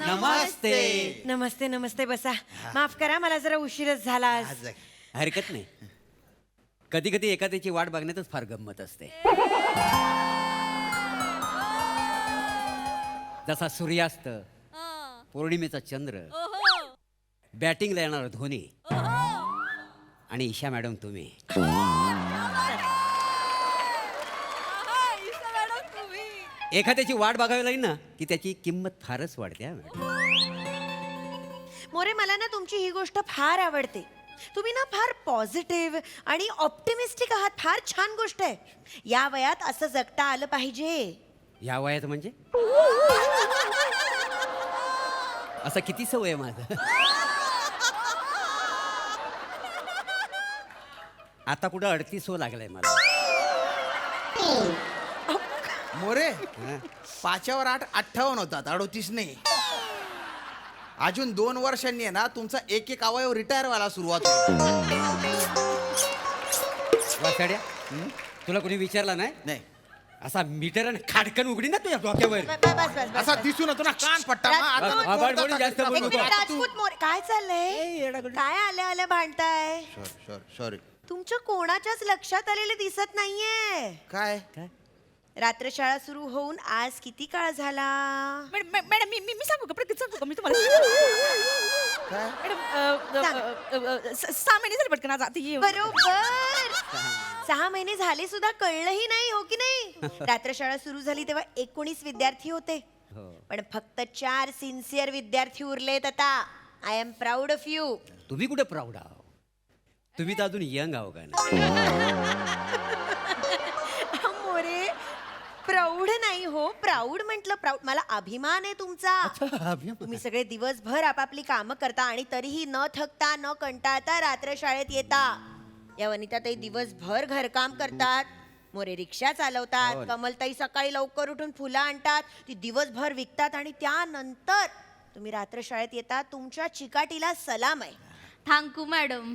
नमस्ते. नमस्ते नमस्ते. बसा. माफ करा, मला जरा उशीरच झाला आज. हरकत नाही. कधी कधी एखाद्याची वाट बघण्यातच फार गंमत असते. जसा सूर्यास्त, पौर्णिमेचा चंद्र, बॅटिंगला येणार धोनी आणि ईशा मॅडम तुम्ही. एखाद्याची वाट बघावी लागली ना की त्याची किंमत फारच वाढते. हा मॅडम. मोरे, मला ना तुमची ही गोष्ट फार आवडते. तुम्ही ना फार पॉझिटिव्ह आणि ऑप्टिमिस्टिक आहात. फार छान गोष्ट आहे. या वयात असं जगता आलं पाहिजे. या वयात म्हणजे असं किती सवय आहे माझं. आता कुठं 38 लागलाय मला. मोरे 5वर 8 58 होतात, 38 नाही. अजून 2 वर्षांनी आहे ना तुमचा एक अवयव रिटायर व्हायला सुरुवात होईल. वासाड्या, तुला कोणी विचारला नाही? नाही असा मीटर आणि खाडकन उघडी ना तुझ्या डोक्यावर. बस. असा दिसून येतो ना कान पट्टा. आबाड बोलून जास्त बोलू नको. राजपूत मोरे, काय चाललंय? काय आल्या आल्या भांडताय? सॉरी. तुमच्या कोणाच्याच लक्षात आलेले दिसत नाहीये. काय रात्रशाळा सुरू होऊन आज किती काळ झाला? मॅडम मी सांगू का? प्रगती सांगू का मी तुम्हाला? मॅडम 6 महिने झाले पटकन आज आता ये. बरोबर. 6 महिने झाले सुद्धा कळलंही नाही, हो की नाही? रात्रशाळा सुरू झाली तेव्हा 19 विद्यार्थी होते, पण फक्त 4 सिन्सिअर विद्यार्थी उरलेत आता. I am proud of you. तुम्ही कुठे प्राऊड आहो? तुम्ही तर अजून यंग आहो का ना. मोरे, प्राऊड नाही हो, प्राऊड म्हटलं. प्राऊड, मला अभिमान आहे तुमचा. तुम्ही सगळे दिवसभर आपापली कामं करता आणि तरीही न थकता न कंटाळता रात्रशाळेत येता. या वनिताताई दिवसभर घरकाम करतात, मोरे रिक्षा चालवतात, कमलताई सकाळी लवकर उठून फुलं आणतात, ती दिवसभर विकतात आणि त्यानंतर तुम्ही रात्रशाळेत येता. तुमच्या चिकाटीला सलाम आहे. Thank you madam.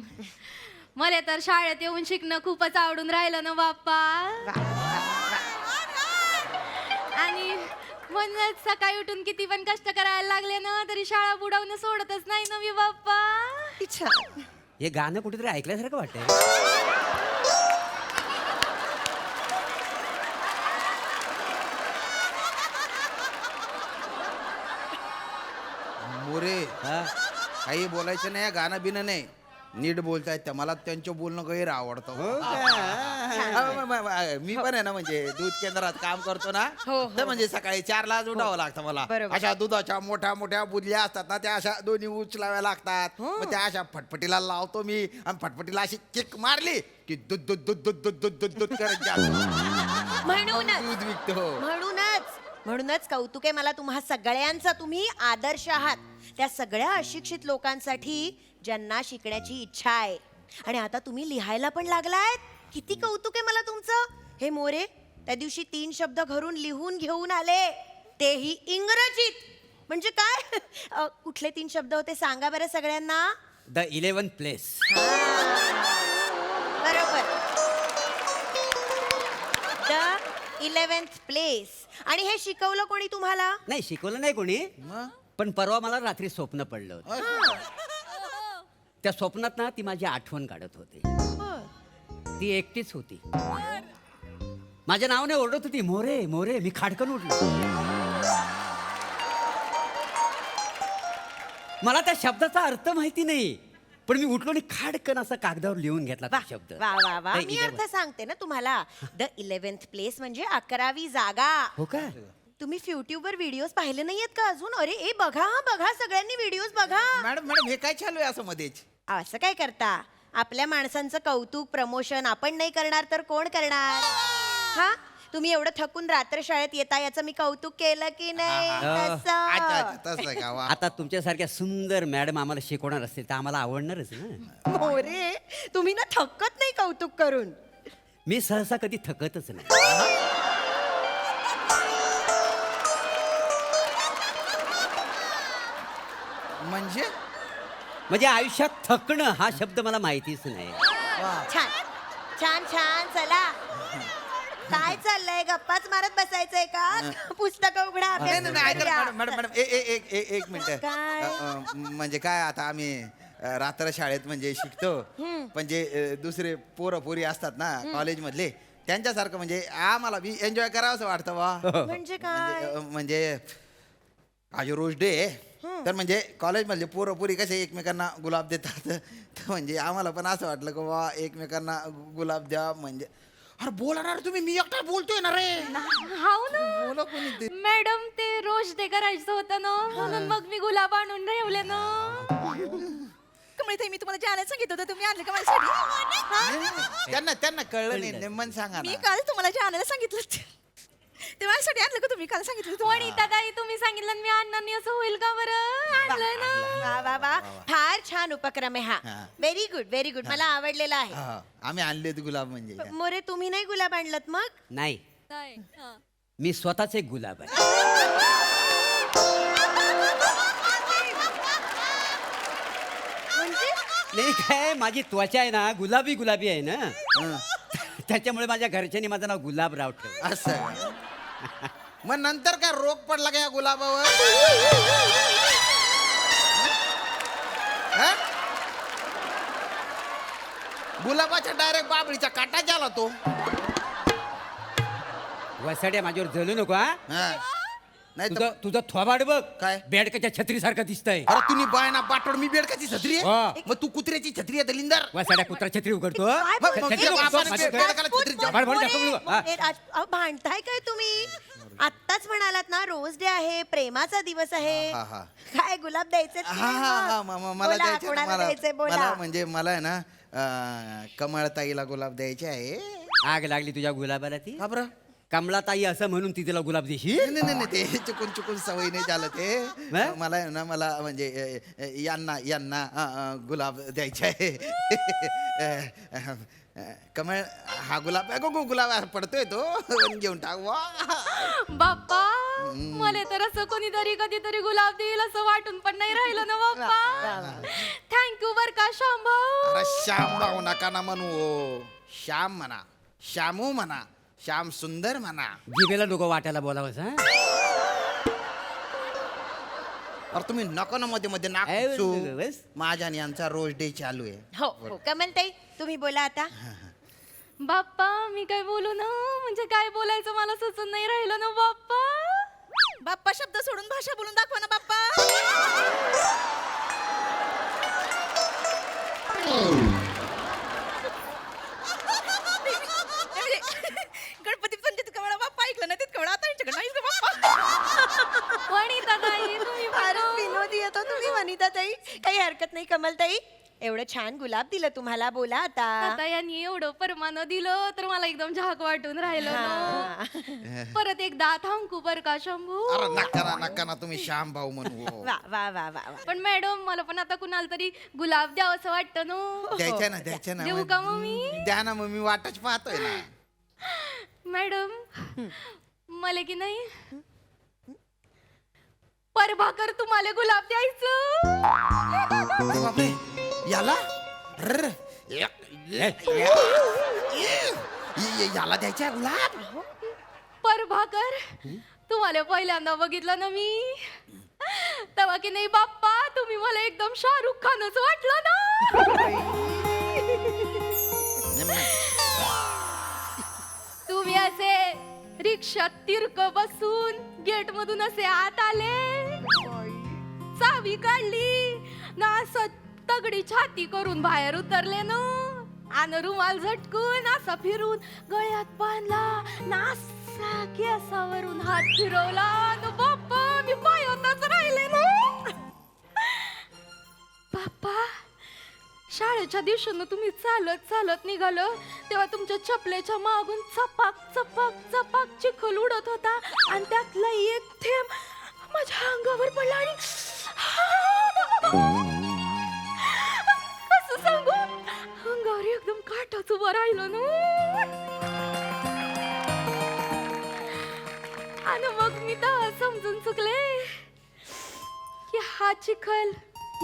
मला तर शाळेत येऊन शिकणं खूपच आवडून राहिलं ना बाप्पा. आणि म्हणूनच सकाळी उठून किती पण कष्ट करायला लागले ना तरी शाळा बुडवणं सोडतच नाही ना मी बाप्पा. हे गाणं कुठेतरी ऐकल्यासारखं वाटतंय. मोरे काही बोलायचं नाही, गाणं बिनं नाही, नीट बोलतायत त्या. मला त्यांचं बोलणं गैर आवडतं. मी पण आहे ना, म्हणजे दूध केंद्रात काम करतो ना, तर म्हणजे सकाळी 4ला उठावं लागतं मला. अशा दुधाच्या मोठ्या मोठ्या बुदल्या असतात ना, त्या अशा दोन्ही उचलाव्या लागतात. मग त्या अशा फटफटीला लावतो मी, आणि फटफटीला अशी किक मारली की दूध दूध दूध दूध दूध दूध दूध दूध करत जातो. दूध विकतो. म्हणूनच कौतुक आहे मला तुम्हा सगळ्यांचा. तुम्ही आदर्श आहात त्या सगळ्या अशिक्षित लोकांसाठी ज्यांना शिकण्याची इच्छा आहे. आणि आता तुम्ही लिहायला पण लागलायत. किती कौतुक आहे मला तुमचं. हे मोरे, त्या दिवशी 3 शब्द घरून लिहून घेऊन आले, तेही इंग्रजीत. म्हणजे काय? कुठले 3 शब्द होते सांगा बरं सगळ्यांना. The 11th place. बरोबर, द 11th प्लेस. आणि हे शिकवलं कोणी तुम्हाला? नाही, शिकवलं नाही कोणी, पण परवा मला रात्री स्वप्न पडलं होतं. त्या स्वप्नात ना ती माझी आठवण काढत होती. ती एकटीच होती. माझ्या नावाने ओरडत होती, मोरे मोरे. मी खाडकन उठलो. मला त्या शब्दाचा अर्थ माहिती नाही, पण मी उठलो आणि खाडकन असा कागदावर लिहून घेतला तो शब्द. वा वा वा. मी अर्थ सांगते ना तुम्हाला. द 11th प्लेस म्हणजे 11वी जागा. हो का? तुम्ही युट्यूबवर व्हिडिओज पाहिले नाहीयेत का अजून? अरे ए बघा, बघा सगळ्यांनी व्हिडिओज बघा. मॅडम हे काय चालू आहे असं मध्येच? असं काय करता? आपल्या माणसांचं कौतुक प्रमोशन आपण नाही करणार तर कोण करणार? हा, तुम्ही एवढं थकून रात्र शाळेत येता याचं मी कौतुक केलं की नाही? आता तुमच्यासारख्या सुंदर मॅडम आम्हाला शिकवणार असतील तर आम्हाला आवडणारच ना. मोरे, तुम्ही ना थकत नाही कौतुक करून. मी सहसा कधी थकतच नाही. म्हणजे आयुष्यात थकणं हा शब्द मला माहितीच नाही. छान छान छान. चला काय चाललंय गप्पाच मारत बसायचंय का पुस्तक उघडा नाही अभ्यास नाही, नाही ऐका करा. ना, मॅडम मॅडम एक मिनिट काय? म्हणजे काय आता आम्ही रात्र शाळेत म्हणजे शिकतो पण जे दुसरे पोरं पोरी असतात ना कॉलेज मधले त्यांच्यासारखं म्हणजे आम्हाला बी एन्जॉय करावं असं वाटतं वा म्हणजे काय म्हणजे आज रोज डे तर म्हणजे कॉलेज मधले पोरं पोरी कसे एकमेकांना गुलाब देतात तर म्हणजे आम्हाला पण असं वाटलं की वा एकमेकांना गुलाब द्या म्हणजे अरे बोला ना रे तुम्ही मी एकटा बोलतोय ना रे हाव ना बोला कोणी ते मॅडम ते रोज डे करायचं होतं ना म्हणून मग मी गुलाब आणून ठेवले ना. कमळीताई मी तुम्हाला जे आणायला सांगितलं होतं तुम्ही आणलं का माझ्यासाठी? त्यांना कळलं नाही नेमन सांगा मी ना काल तुम्हाला जे आणायला सांगितलं ते माझ्यासाठी आणलं का तुम्ही? काल सांगितलं होतं. वनिता ताई तुम्ही सांगितलं आणि मी आणणार नाही असं होईल का बरं? आणलंय ना. वा वा वा फार छान उपक्रम आहे हा. हा व्हेरी गुड मला आवडलेला आहे. हा, आम्ही आणलेत गुलाब म्हणजे काय. मोरे तुम्ही नाही गुलाब आणलत मग नाही ताई, हं. मी स्वतःच एक गुलाब आहे. म्हणजे नाही काय माझी त्वचा आहे ना गुलाबी गुलाबी आहे ना हं, त्याच्यामुळे माझ्या घरच्यांनी माझं नाव गुलाबराव ठेवलं. असं आहे. मग नंतर काय रोग पडला का या गुलाबावर हं? गुलाबाच्या डायरेक्ट बाबळीचा काटा झाला तो वसाड्या माझ्यावर जळू नको हा हं. नाही तर तुझं तुझं थोबाड बघ काय? बेडकाच्या छत्री सारखं दिसतंय. अरे तुम्ही बायना पाठवड मी बेडकाची छत्री हा. आहे मग तू कुत्र्याची छत्री आहे दलिंदर वसाड्या कुत्रा छत्री उघडतो काय मग- मग छत्री तुझ्या उघडतो, बापाने माझ्या बेड- घरी. बेडकाला छत्री मोरे, बाळ, बाळ, दाखव मोरे, बघू. हा. मोरे, अहो, भांडताय काय तुम्ही आत्ताच म्हणालात ना रोज डे आहे प्रेमाचा दिवस आहे हा, हा. काय गुलाब द्यायचे हा हा हा मला द्यायचे ना, कोणाला द्यायचे मला बोला म्हणजे मला आहे ना कमळताईला गुलाब द्यायचे आहे आग लागली तुझ्या गुलाबाला ती का बरं कमलाताई असं म्हणून ती तिला गुलाब देशील. नाही नाही नाही ते चुकून चुकून सवय नाही झालं ते मग? मला आहे ना मला म्हणजे यांना यांना गुलाब द्यायचे आहे कमळ हा गुलाब गुलाब पडतोय तो घेऊन टाक वा बाप्पा मला तर असं कोणीतरी कधीतरी गुलाब देईल असं वाटून पण नाही राहिलं ना बाप्पा. थँक्यू बर का शांभाऊ. अरे श्याम भाऊ नका ना म्हणू हो. श्याम म्हणा श्यामू म्हणा श्याम सुंदर म्हणा जिभेला डोकं वाटायला बोलावंस हा अरे तुम्ही नको ना मध्ये मध्ये नाक ए, खुपसू. बस. माझ्या आणि यांचा रोज डे चालू आहे हो हो कमलताई तुम्ही बोला आता बाप्पा मी काय बोलू ना म्हणजे काय बोलायचं मला सुचत नाही राहिलं ना बाप्पा. बाप्पा शब्द सोडून भाषा बोलून दाखवा ना बाप्पा. गणपती पण तितका वेळा बाप्पा ऐकलं ना तितका वेळा आता यांच्याकडे नाहीच ग बाप्पा. वनिता ताई तुम्ही फारच पण- विनोदी येतो तुम्ही वनिता ताई काही हरकत नाही कमलताई एवढं छान गुलाब दिलं तुम्हाला बोला आता आता यांनी एवढं परमानं दिलं तर मला एकदम झाक वाटून राहिलं ना. परत एकदा थांबू बर का शंभू. अरे नका ना तुम्ही श्याम भाऊ म्हणू हो. वा वा वा वा वा पण मॅडम मला पण आता कुणाला तरी गुलाब द्यावं असं वाटतं ना. द्यायच्या ना देऊ का मग मी? द्या ना मग मी वाटच पाहतोय ना मॅडम मला की नाही परभाकर तुम्हाला गुलाब द्यायचं. अरे बापरे याला अर्र, याला द्यायचा गुलाब परभाकर तुम्हाला पहिल्यांदा बघितलं ना मी तेव्हा की नाही बाप्पा तुम्ही मला एकदम शाहरुख खानच वाटलं ना. तुम्ही असे रिक्षात तिरक बसून गेट मधून असे आत आले चावी काढली ना असं तगडी छाती करून बाहेर उतरले ना आणि रुमाल झटकून असा फिरून गळ्यात बांधला ना असा केसावरून हात फिरवला न बाप्पा मी पायातच राहिले ना. बाप्पा शाळेच्या दिवशीनं तुम्ही चालत चालत निघालो तेव्हा तुमच्या चपलेच्या मागून चपाक चपाक चपाक चिखल उडत होता आणि त्यातला एक थेंब माझ्या अंगावर पडला आणि कसं सांगू अंगावर एकदम काटाच उभं राहिलं ना. आणि मग मी तर समजून चुकले की हा चिखल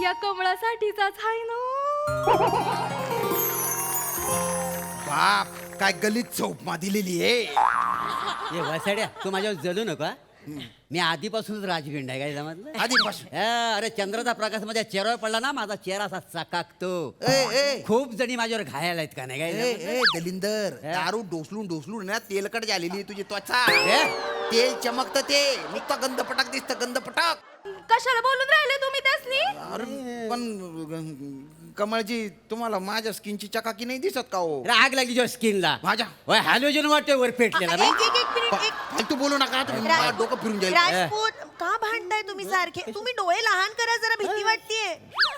या कमळासाठीचाच आहे ना. वा बाप काय गलीत चौपमा दिलेली आहे. ए वसाड्या तू माझ्यावर जलू नका. मी आधीपासूनच राजगिंड आहे काय समजलं. आधीपासून अरे चंद्राचा प्रकाश माझ्या चेहऱ्यावर पडला ना माझा चेहरा असा चकाकतो. ए खूप जणी माझ्यावर घायल आहेत का नाही काय ए दलिंदर दारू डोसलून ना तेलकट झालेली तुझी त्वचा. ए? तेल चमकत ते नुसतं गंधपटाक दिसत गंधपटाक. कशाला बोलून राहिले तुम्ही त्यासनी? अरे पण कमळजी तुम्हाला माझ्या स्किनची चकाकी नाही दिसत का हो? आग लागली जेव्हा स्किनला माझ्या हॅलोजन वाटते वर पेटलेला ना. एक मिनिट एक फालतू बोलू नका तुम्ही. मला डोकं फिरून जाईल. राजपूत का भांडताय तुम्ही सारखे? तुम्ही डोळे लहान करा जरा, भीती वाटतेय.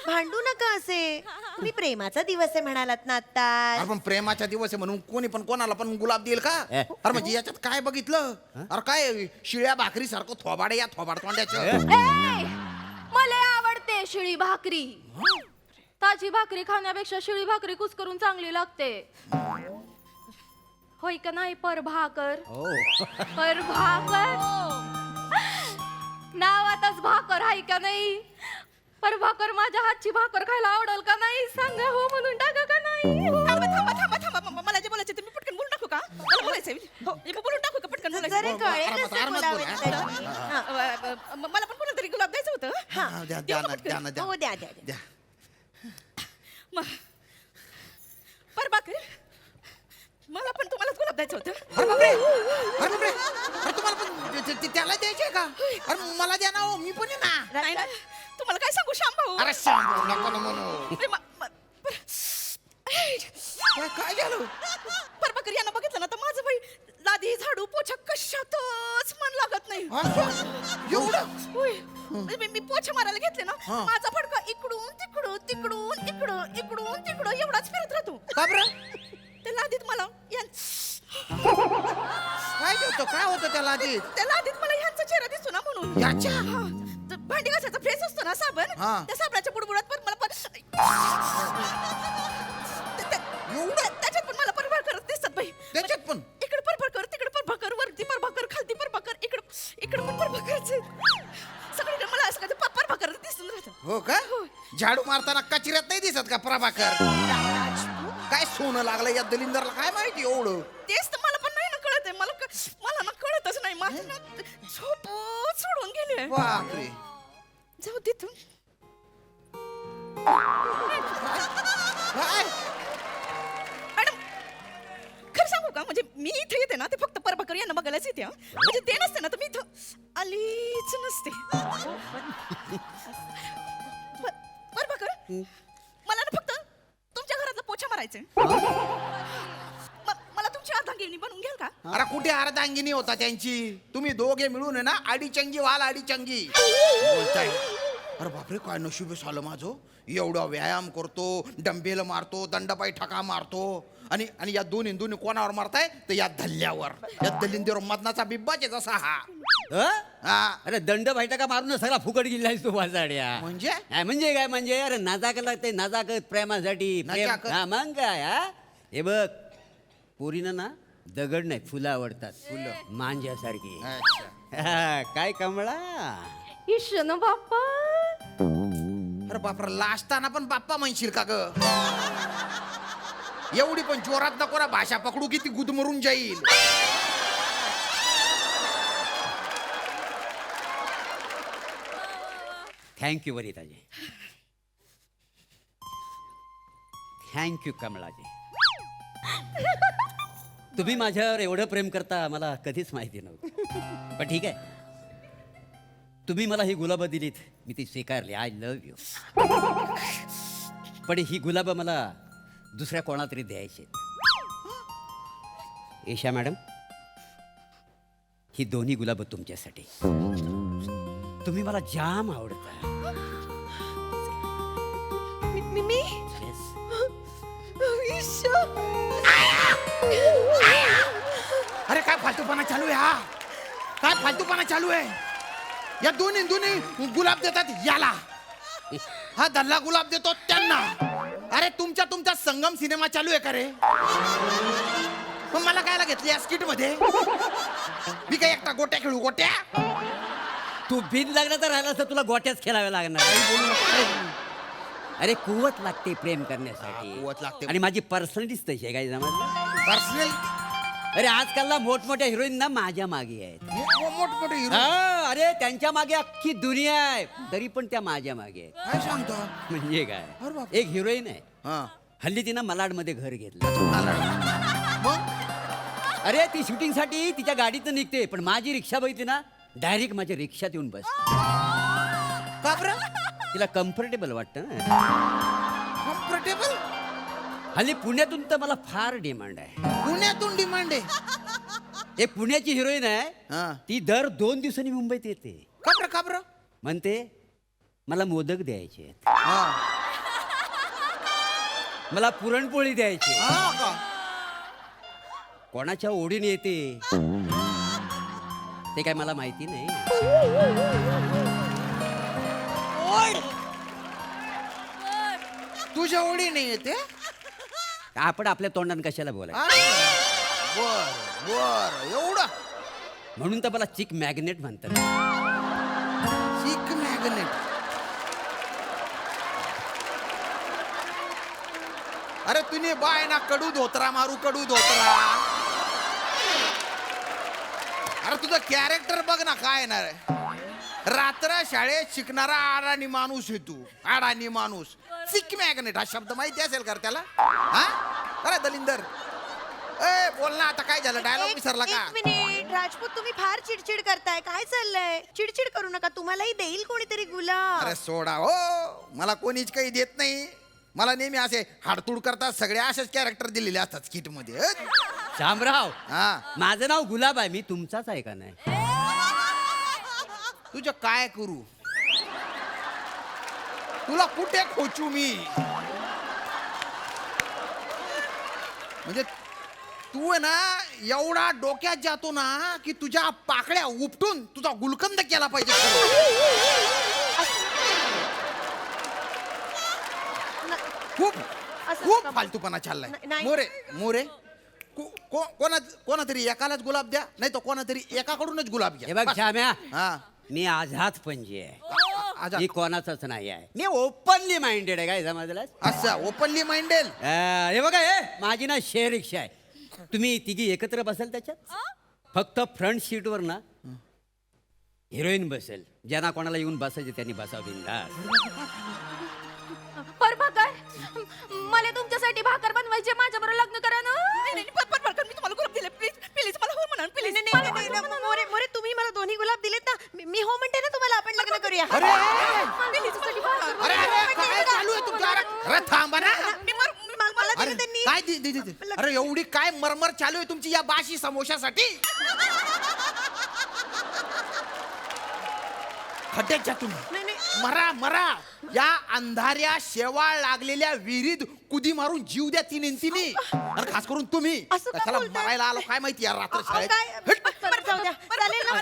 भांडू नका असे. तुम्ही प्रेमाचा दिवस आहे म्हणालात ना आता. अरे पण प्रेमाचा दिवस आहे म्हणून कोणी पण कोणाला पण गुलाब देईल का? अरे म्हणजे याच्यात काय बघितलं? अरे काय शिळ्या भाकरी सारखं थोबाडे या थोबाड तोंड्याचं. ए, मला आवडते शिळी भाकरी. ताजी भाकरी खाण्यापेक्षा शिळी भाकरी कुस्करून चांगली लागते. होय का नाही परभाकर? परभाकर नावातच भाकर आहे का नाही? परभाकर माझ्या हातची भाकर खायला आवडेल का नाही? सांगा हो म्हणून टाका का नाही? थांबा मला जे बोलायचं ते मी पटकन बोलून टाकू का? मला बोलायचंय. मी बोलून टाकू का पटकन जरा बोलायचं? कळेल आरामात, कसं आरामात बोलावं बोला. त्याची. मला पण कोणाला तरी गुलाब द्यायचं होतं. द्या हो द्या द्या द्या. परभाकर मला पण तुम्हालाच गुलाब द्यायचं होतं. अरे बापरे! अरे बापरे! अरे तुम्हाला पण त्याला द्यायचे का? अरे मला द्या ना हो, मी पण आहे ना. नाही ना तुम्हाला काय सांगू श्याम भाऊ? अरे सांगू नको ना म्हणू. काय झालं? परभाकर यांना बघितलं ना तर माझं बाई लादी झाडू पोछा कशातच मन लागत नाही. एवढं होय. मी पोछा मारायला घेतले ना माझा फडका इकडून तिकडून तिकडून इकडं इकडून तिकडं एवढाच फिरत राहतो. का बरं? त्या लादीत मला काय होतं काय होतं त्याला आधी? त्या लादीत मला ह्यांचा चेहरा दिसतो ना म्हणून. याच्या? हा. तर भांडी घासायचा फ्रेश असतो ना साबण, हा. त्या साबणाच्या बुडबुडात पण मला त्याच्यात पण मला परभार करत दिसतात बाई. त्याच्यात पण? इकडे परभाकर तिकडे परभाकर वरती परभाकर खालती परभाकर इकडे पण परभाकरच. सगळीकडे मला असं काय परभाकर दिसून राहतं. हो का? झाडू मारताना कचऱ्यात नाही दिसत का प्रभाकर? काय सोनं लागलं या दलिंदरला काय माहिती एवढं? तेच तर मला पण नाही ना कळत आहे. मला ना कळतच नाही. माझी ना झोपच सोडून गेली. बापरे! जाऊ तिथून. काय? मॅडम खरं सांगू का? म्हणजे मी इथे येते ना ते फक्त परभाकर यांना बघायलाच येते. म्हणजे ते नसते ना तर मी इथं आलीच नसते. परभाकर मला ना फक्त तुमच्या घरातला पोछा मारायचंय. मला तुमची अर्धांगिनी बनवून घ्याल का? अरे कुठे अर्धांगिनी होता त्यांची? तुम्ही दोघे मिळून आहे ना अडीचंगी व्हाल अडीचंगी बोलताय. अरे बापरे काय नशीब झालं माझं. एवढा व्यायाम करतो, डंबेल मारतो, दंडपाई ठका मारतो आणि या दोन्ही कोणावर मारताय तर या धल्ल्यावर या दलिंदीवर मदनाचा बिब्बाच आहे जसा हा. हा. अरे दंड बैठका का मारून सगळा फुकट गेलाय तू वाजाड्या. म्हणजे म्हणजे काय म्हणजे अरे नाजाकत लागते नाजाकत प्रेमासाठी प्रेम. नाजाकत? हा मग काय हा हे बघ पोरीनं ना दगड नाही फुलं आवडतात. फुलं मांज्यासारखी. अच्छा. काय कमळा. ईशन बाप्पा अरे बापरा लाजताना पण बाप्पा म्हणशील का ग? एवढी पण जोरात नको ना भाषा पकडू की ती गुदमरून जाईल. थँक्यू वनिताजी. थँक्यू कमळाजी. तुम्ही माझ्यावर एवढं प्रेम करता मला कधीच माहिती नव्हतं. पण ठीक आहे तुम्ही मला ही गुलाबं दिलीत मी ती स्वीकारली. I love you. पण ही गुलाबं मला दुसऱ्या कोणा तरी द्यायची. ईशा मॅडम ही दोन्ही गुलाबं तुमच्यासाठी. तुम्ही मला जाम आवडता. मी Yes. अरे काय फालतूपणा चालू आहे हा? काय फालतूपणा चालू आहे? या दोन्ही गुलाब देतात याला, हा दल्ला गुलाब देतो त्यांना. अरे तुमच्या संगम सिनेमा चालू आहे का रे? मग मला कायला घेतली या स्किट मध्ये? मी काय एकटा गोट्या खेळू गोट्या? तू बिन लागला तर राहिला तर तुला गोट्याच खेळाव्या लागणार. अरे कुवत लागते प्रेम करण्यासाठी. कुवत लागते. आणि माझी पर्सनॅलिटीच तशी आहे काय समजलं. पर्सनॅलिटी अरे आजकालला मोठमोठ्या हिरोईन ना माझ्या मागे आहेत. मोठमोठे हिरो हा, अरे त्यांच्या मागे अख्खी दुनिया आहे, तरी पण त्या माझ्या मागे आहेत. काय सांगतो म्हणजे अरे काय, बाप. एक हिरोईन आहे, हा हल्ली तिनं मलाडमध्ये घर घेतलं. मग अरे ती शूटिंग साठी तिच्या गाडीतून निघते, पण माझी रिक्षा बघितली ना डायरेक्ट माझ्या रिक्षात येऊन बस. का बरं तिला कम्फर्टेबल वाटतं ना. कम्फर्टेबल हल्ली पुण्यातून तर मला फार डिमांड आहे. पुण्यातून डिमांड आहे. एक पुण्याची हिरोईन आहे, हा ती दर 2 दिवसांनी मुंबईत येते. का बरं म्हणते मला मोदक द्यायचे आहेत, हा मला पुरणपोळी द्यायची. हा का कोणाच्या ओढीने येते ते काय मला माहिती नाही. तुझ्या ओढी नाही येते आपण आपल्या तोंडाने कशाला बोलायचं. बर बर एवढं म्हणून तर मला चिक मॅग्नेट म्हणतात. चिक मॅग्नेट. अरे तुम्ही बाय ना कडू धोत्रा मारू कडू धोत्रा. अरे तुझं कॅरेक्टर बघ ना काय येणार आहे. रात्र शाळेत शिकणारा अडाणी माणूस आहे तू. अडाणी माणूस. चिक मॅग्नेट हा शब्द माहिती असेल का रे त्याला. हा अरे दलिंदर ए बोल ना आता काय झालं. डायलॉग विसरला का. एक मिनिट राजपूत, तुम्ही फार चिडचिड करताय. काय चाललंय? चिडचिड करू नका, तुम्हालाही देईल कोणीतरी गुलाब. अरे सोडा हो, मला कोणीच काही देत नाही. मला नेहमी असे हाडतूड करतात सगळे असेच कॅरेक्टर दिलेले असतात स्किट मध्ये. शामराव, हा माझं नाव गुलाब आहे, मी तुमचाच आहे का नाही. तुझं काय करू. तुला कुठे खोचू मी. म्हणजे तू आहे ना एवढा डोक्यात जातो ना की तुझ्या पाकळ्या उपटून तुझा गुलकंद केला पाहिजे. खूप असं खूप नका. फालतूपणा चाललाय. नाही. मोरे मोरे कोणातरी एकालाच गुलाब द्या, नाही तर कोणातरी एकाकडूनच गुलाब हे घ्या. बघ बस. श्याम्या, हा मी आझाद पंजी आहे, आजा. मी कोणाचाच नाही आहे. मी ओपनली माइंडेड आहे. काय समजलं. असं ओपनली माइंडेड. हे बघा, हे माझी ना शेअर रिक्षा आहे. तुम्ही तिघी एकत्र बसाल त्याच्यात. फक्त फ्रंट सीटवर ना हिरोईन बसेल. ज्यांना कोणाला येऊन बसायचे त्यांनी बसावं बिंदास. पर भाकर, मला तुमच्यासाठी भाकर बनवायचे, माझ्याबरोबर लग्न करा ना. मी तुम्हाला गुलाब दिले. प्लीज प्लीज मला हो म्हणा प्लीज. मोरे मोरे, तुम्ही मला दोन्ही गुलाब दिलेत ना. मी हो म्हणते ना तुम्हाला, आपण लग्न करूया. अरे तुमच्यासाठी भाकर अरे अरे काय चालू आहे तुमचं. अरे थांबा ना. मला अरे दिलं त्यांनी. काय दे. अरे एवढी काय मरमर चालू आहे तुमची या बाशी समोशासाठी. खड्ड्याच्या तुम्ही नाही, नाही. मरा मरा. या अंधाऱ्या शेवाळ लागलेल्या विहिरीत कुदी मारून जीव द्या तिने. अरे खास करून तुम्ही असं का कशाला बोलताय? मरायला आलो काय माहिती या रात्र अहो, शाळेत. काय बरं, जाऊ द्या. चालेल ना.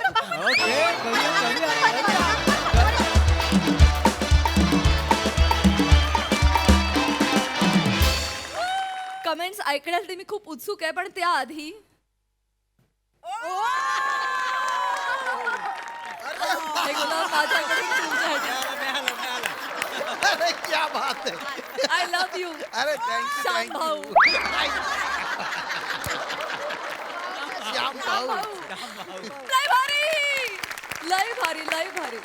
कमेंट्स ऐकण्यासाठी मी खूप उत्सुक आहे, पण त्याआधी हे गुलाब माझ्याकडे तुमच्यासाठी. अरे क्या बात है. I love you. अरे श्याम भाऊ. श्याम भाऊ. लय भारी, लय भारी, लय भारी.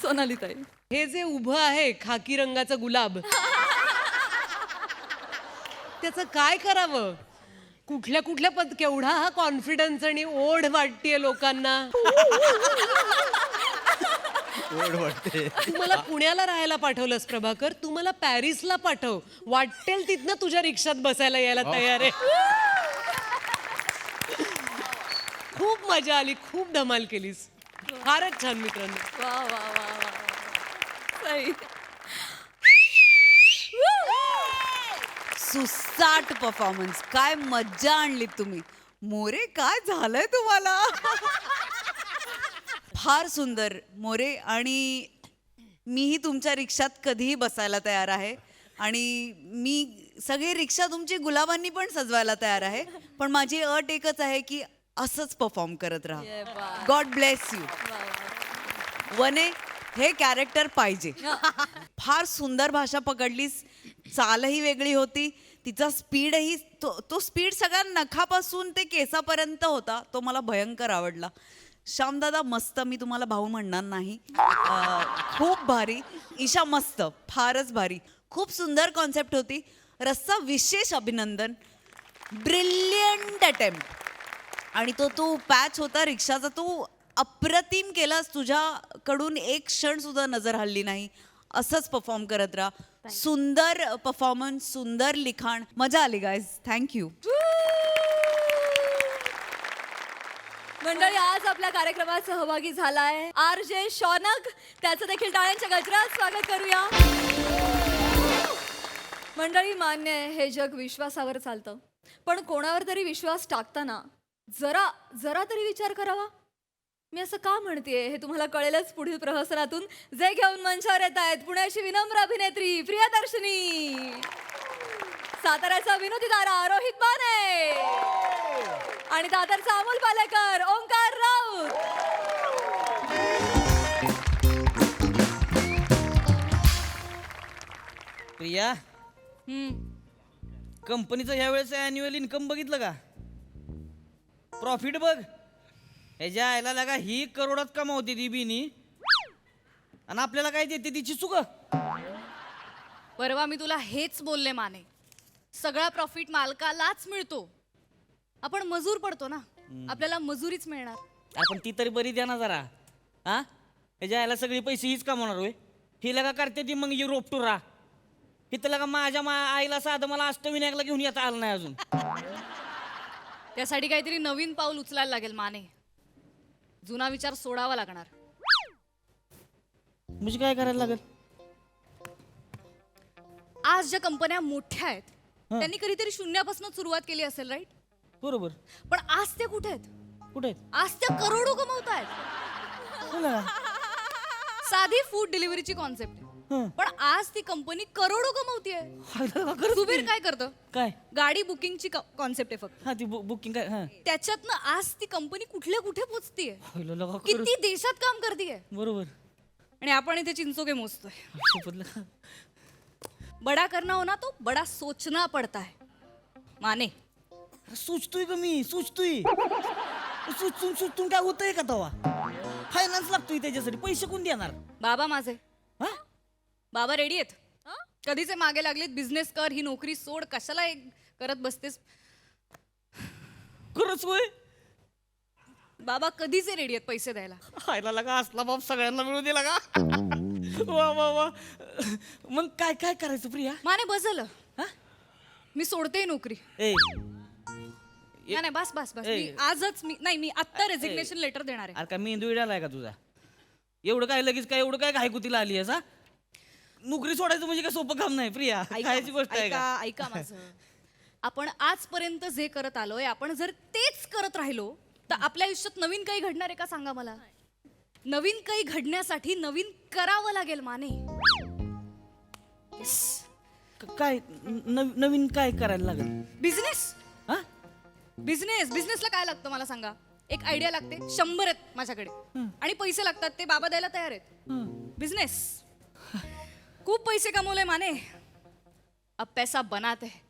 सोनाली ताई, हे जे उभं आहे खाकी रंगाचं गुलाब, त्याचं काय करावं. कुठल्या केवढा हा कॉन्फिडन्स आणि ओढ वाटतेय लोकांना. ओढ वाटते. तू मला पुण्याला राहायला पाठवलंस प्रभाकर, तू मला पॅरिसला पाठव. वाटेल तिथनं तुझ्या रिक्षात बसायला यायला तयार आहे. खूप मजा आली, खूप धमाल केलीस. फारच छान मित्रांनो. वा वा वा वा. सही. सुसाट परफॉर्मन्स. काय मज्जा आणली तुम्ही. मोरे काय झालंय तुम्हाला. फार सुंदर मोरे. आणि मीही तुमच्या रिक्षात कधीही बसायला तयार आहे. आणि मी सगळी रिक्षा तुमची गुलाबांनी पण सजवायला तयार आहे. पण माझी अट एकच आहे की असंच परफॉर्म करत राहा. God bless you. वने, हे कॅरेक्टर पाहिजे. फार सुंदर भाषा पकडलीस. चालही वेगळी होती, तिचा स्पीडही तो स्पीड सगळ्या नखापासून ते केसापर्यंत होता, तो मला भयंकर आवडला. श्यामदादा मस्त, मी तुम्हाला भाऊ म्हणणार नाही. खूप भारी. ईशा मस्त, फारच भारी. खूप सुंदर कॉन्सेप्ट होती. रस्सा विशेष अभिनंदन. Brilliant attempt. आणि तो पॅच होता रिक्षाचा, तो अप्रतिम केलास. तुझ्याकडून एक क्षण सुद्धा नजर हलली नाही. असंच परफॉर्म करत राहा. सुंदर परफॉर्मन्स, सुंदर लिखाण, मजा आली गाईज. थँक्यू. मंडळी, आज आपल्या कार्यक्रमात सहभागी झालाय RJ शौनक. त्याचं देखील टाळ्यांच्या गजरात स्वागत करूया. मंडळी, मान्य आहे हे जग विश्वासावर चालतं, पण कोणावर तरी विश्वास टाकताना जरा तरी विचार करावा. मी असं का म्हणतेय हे तुम्हाला कळेलच पुढील प्रहसनातून. जे घेऊन मंचावर येत आहेत पुण्याची विनम्र अभिनेत्री प्रियदर्शनी, साताऱ्याचा विनोदी तारा रोहित बाने आणि दादरचा अमोल पालेकर ओंकार राऊत. प्रिया, कंपनीचं ह्या वेळेस अॅन्युअल इन्कम बघितलं का? प्रॉफिट बघ. ह्याच्या आयला लगा ही करोडात कमावते ती बिनी, आणि आपल्याला काय देते तिची चुक. परवा मी तुला हेच बोलले माने, सगळा प्रॉफिट मालकालाच मिळतो. आपण मजूर पडतो ना, आपल्याला मजुरीच मिळणार. आपण ती तरी बरी द्या ना जरा. हा, ह्याच्या आयला सगळे पैसे हीच कमावणार होय. ही लगा करते ती मग युरोप टूर रा. इथं लगा माझ्या आईला साधं मला अष्टविनायकला घेऊन येता आलं नाही अजून. त्यासाठी काहीतरी नवीन पाऊल उचलायला लागेल माने. जुना विचार सोडावा लागणार. म्हणजे काय करायला लागेल? आज ज्या कंपन्या मोठ्या आहेत त्यांनी कधीतरी शून्यापासून सुरुवात केली असेल, राईट? बरोबर. पण आज ते कुठे आहेत? कुठे आहेत? आज त्या करोडो कमवतायत. बोला. साधी फूड डिलिव्हरीची कॉन्सेप्ट आहे, पण आज ती कंपनी करोडो कमवतीये. सुबीर काय करतं? काय? गाडी बुकिंगची कॉन्सेप्ट आहे फक्त. हा, ती बुकिंग काय? हा, त्याच्यातनं आज ती कंपनी कुठल्या कुठे पोहोचतीये, होईल लगा खरंच. किती देशात काम करतीये. बरोबर. आणि आपण इथे चिंचोके मोजतोय. शपथ. बडा करना हो ना तो बडा सोचना पडता है माने. सुचतोय का मी? सुचतोय. सुचतून काय होतंय का तवा? फायनान्स लागतोय त्याच्यासाठी. पैसे कोण देणार? बाबा माझे. हा? बाबा रेडी आहेत. कधीचे मागे लागलेत. बिझनेस कर, ही नोकरी सोड, कशाला करत बसतेस. खरंच होय? बाबा कधीचे रेडी आहेत पैसे द्यायला. खायला लागा असला बाप सगळ्यांना मिळू दिला का? वा वा वा. मग काय काय करायचं प्रिया? माने बस झालं. मी सोडते नोकरी. ए, नाही बस बस बस. ए. मी आजच मी आत्ता रेजिग्नेशन लेटर देणार आहे. अरे काय मेंदू इडालाय का तुझा? एवढं काय लगेच काय एवढं काय घायकुतीला आली आहेस? नोकरी सोडायचं म्हणजे काय सोपं काम नाही प्रिया. खायची गोष्ट आहे का? ऐका माझं. आपण आजपर्यंत जे करत आलोय, आपण जर तेच करत राहिलो तर आपल्या आयुष्यात नवीन काही घडणार आहे का सांगा मला? नवीन काही घडण्यासाठी नवीन करावं लागेल माने. काय नवीन काय करायला लागेल? बिझनेस. हा? बिझनेसला काय लागतं मला सांगा? एक आयडिया लागते, 100 आहेत माझ्याकडे, आणि पैसे लागतात, ते बाबा द्यायला तयार आहेत. बिझनेस. खूप पैसे कमवले माने, अब पैसा बनाते हैं.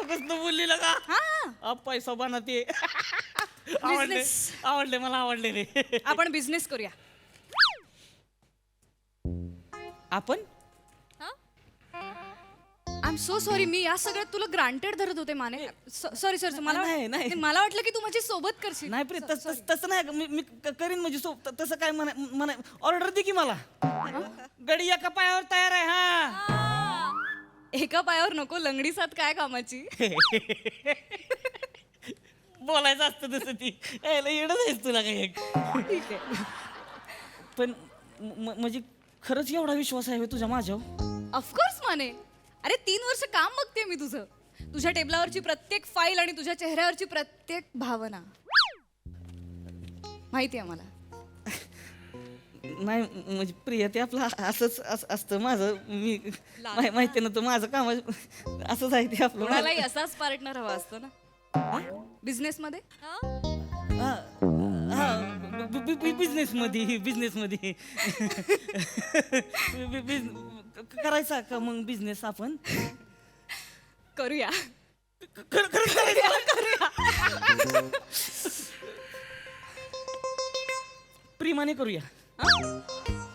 कसं बोलली लगा? हा, पैसा बनाते. आवडले आवडले मला आवडले रे. आपण बिझनेस करूया. आपण? आय एम सो सॉरी, मी या सगळ्यात तुला ग्रांटेड धरत होते माने. सॉरी मला नाही. मला वाटलं की तू माझी सोबत करशील. नाही प्रिय, तसं नाही. मी करीन म्हणजे तसं काय म्हणा. ऑर्डर दे की मला. गडी एका पायावर तयार आहे. हा, एका पायावर नको, लंगडी साथ काय कामाची. बोलायचं असतं तसं. ती येडच आहेस तुला काय? ठीक आहे. पण म्हणजे खरंच एवढा विश्वास आहे तुझ्या माझ्यावर? ऑफकोर्स माने. अरे 3 वर्ष काम बघते मी तुझं. तुझ्या टेबलावरची प्रत्येक फाईल आणि तुझ्या चेहऱ्यावरची प्रत्येक भावना माहिती आहे मला. नाही म्हणजे प्रिय, ते आपलं असंच असतं माझं. मी माहिती ना, तर माझं काम असंच आहे ते आपलं. कोणालाही असाच पार्टनर हवा असतो ना बिझनेस मध्ये. बिझनेस मध्ये करायचा का मग बिझनेस आपण करूया खरंच करायचा प्रेमाने करूया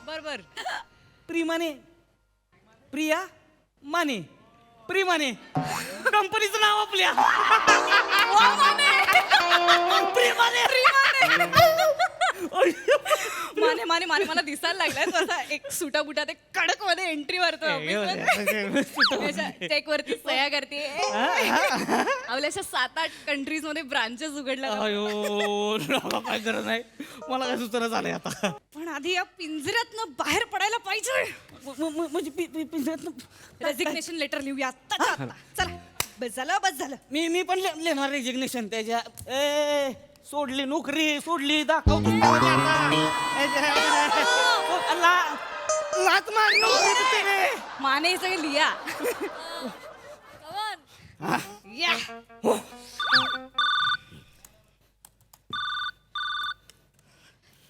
बरोबर. प्रेमाने प्रिया माने प्रेमाने कंपनीचं नाव आपल्या प्रेमाने माने माने माने मला दिसायला लागलाय तो असा एक सुटा बुटात एक कडक मध्ये एंट्री मारतो चेक वरती सह्या करते आपल्या अशा 7-8 कंट्रीज मध्ये ब्रांचेस उघडल्या अयो काय गरज नाही मला काय सुचना झालंय आता पण आधी या पिंजऱ्यातनं बाहेर पडायला पाहिजे म्हणजे रेझिग्नेशन लेटर लिहूया आत्ताच्या आत्ता. चला बस झालं मी पण लिहिणार रेजिग्नेशन त्याच्या ए सोडली नोकरी सोडली दाखवतो लात मार नोकरी रे माने हे सगळे लिहा या.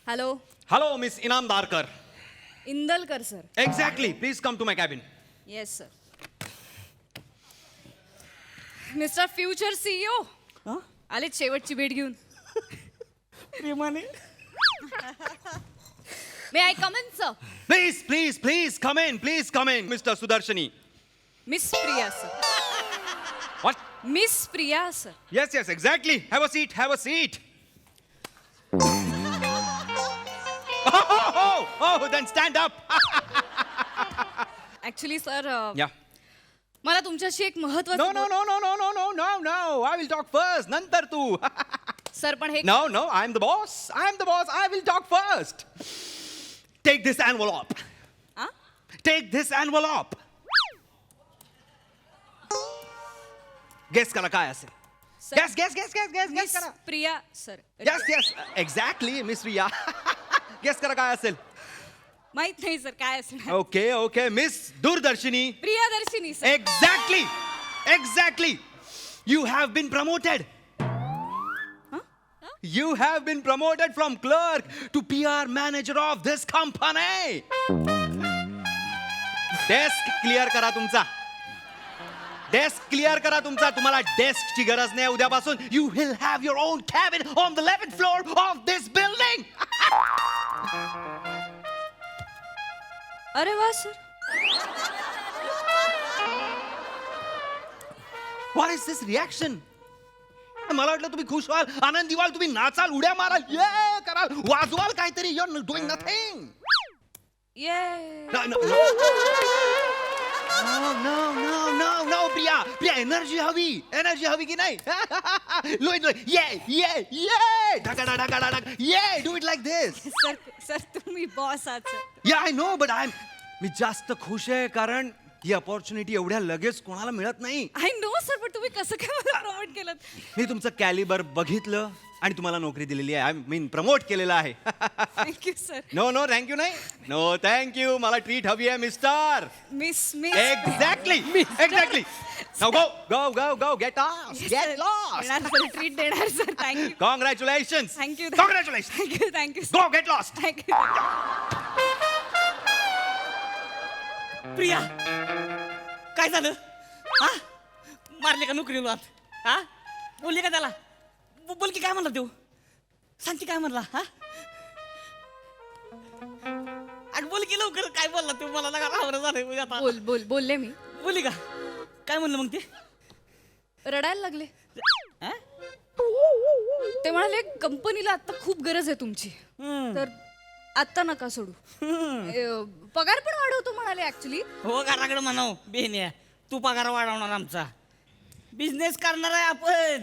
Hello Hello, Miss Inamdarkar. Indalkar sir Exactly. Please come to my cabin. Yes sir mister future CEO आले शेवटची भेट घेऊन प्रेमाने may I come in sir Please come in. Please come in, Mr. Sudarshani. Miss Priya sir What? Miss Priya sir Yes, exactly. Have a seat. Oh, then stand up. Actually sir Yeah. मला तुमच्याशी एक महत्वाचं No. I will talk first. Nantar tu. Sir पण हे No. I'm the boss. I will talk first. Take this envelope. A? Take this envelope. Guess करा काय असेल. Sir Guess miss करा. Priya sir Yes. Exactly, Miss Riya. Guess करा काय असेल. माहित नाही सर काय असणार Okay. Miss Durdarshini. Priyadarshini sir Exactly. You have been promoted. You have been promoted from clerk to PR manager of this company. Desk clear करा तुमचा. तुम्हाला डेस्कची गरज नाही उद्यापासून. You will have your own cabin on the 11th floor of this building. अरे वा sir What is this reaction? मला वाटलं तुम्ही खुश व्हाल, आनंदी व्हाल, तुम्ही नाचाल, उड्या माराल, ये कराल, वाजवाल काहीतरी. You're doing nothing. ये No, प्रिया एनर्जी हवी की नाही. लोय ये ढगाडा ये do it like this. Sir तुम्ही बॉस आहात सर या आय नो बट मी जास्त खुश आहे कारण ही अपॉर्च्युनिटी एवढ्या लगेच कोणाला मिळत नाही. आय नो सर पण तुम्ही कसं काय मला प्रमोट केलं मी तुमचं कॅलिबर बघितलं आणि तुम्हाला नोकरी दिलेली आहे. आय मीन प्रमोट केलेलं आहे. थँक्यू सर नो थँक्यू नाही. No thank you. मला ट्रीट हवी आहे mister. Miss Exactly. Now go. Get lost. Treat देणार sir thank you Congratulations. Thank you Congratulations. Thank you Go get lost. Thank you Priya काय झालं हा मारले का नोकरीला हा बोलली का त्याला बोल की काय म्हणला देऊ सांगते काय म्हणला हा अग बोल की लवकर काय बोलला तू मला लगा रावरं झालंय आता बोलले मी बोलली का काय म्हणलं मग ते रडायला लागले हा? ते म्हणाले कंपनीला आता खूप गरज आहे तुमची तर आता नका सोडू पगार पण वाढवतो म्हणाले ऍक्च्युली हो घराकडे म्हणाव बेहन्या तू पगार वाढवणार आमचा बिझनेस करणार आहे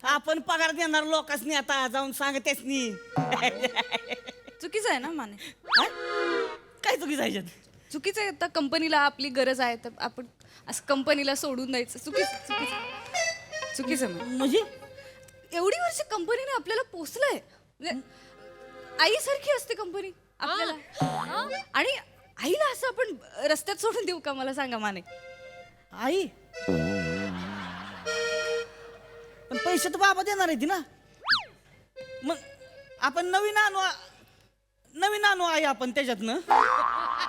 आपण पगार देणार लोकांनी आता जाऊन सांगतेच नी चुकीचं आहे ना माने काय चुकीचं आहे याच्यात? चुकीचं आहे आता कंपनीला आपली गरज आहे तर आपण असं कंपनीला सोडून द्यायचं चुकीचं म्हणजे एवढी वर्ष कंपनीने आपल्याला पोचलंय म्हणजे आईसारखी असते कंपनी आपल्याला आणि आईला असं आपण रस्त्यात सोडून देऊ का मला सांगा माने आई पण पैसे तर बाबा देणार आहे ना मग आपण नवीन आणू आहे आपण त्याच्यातनं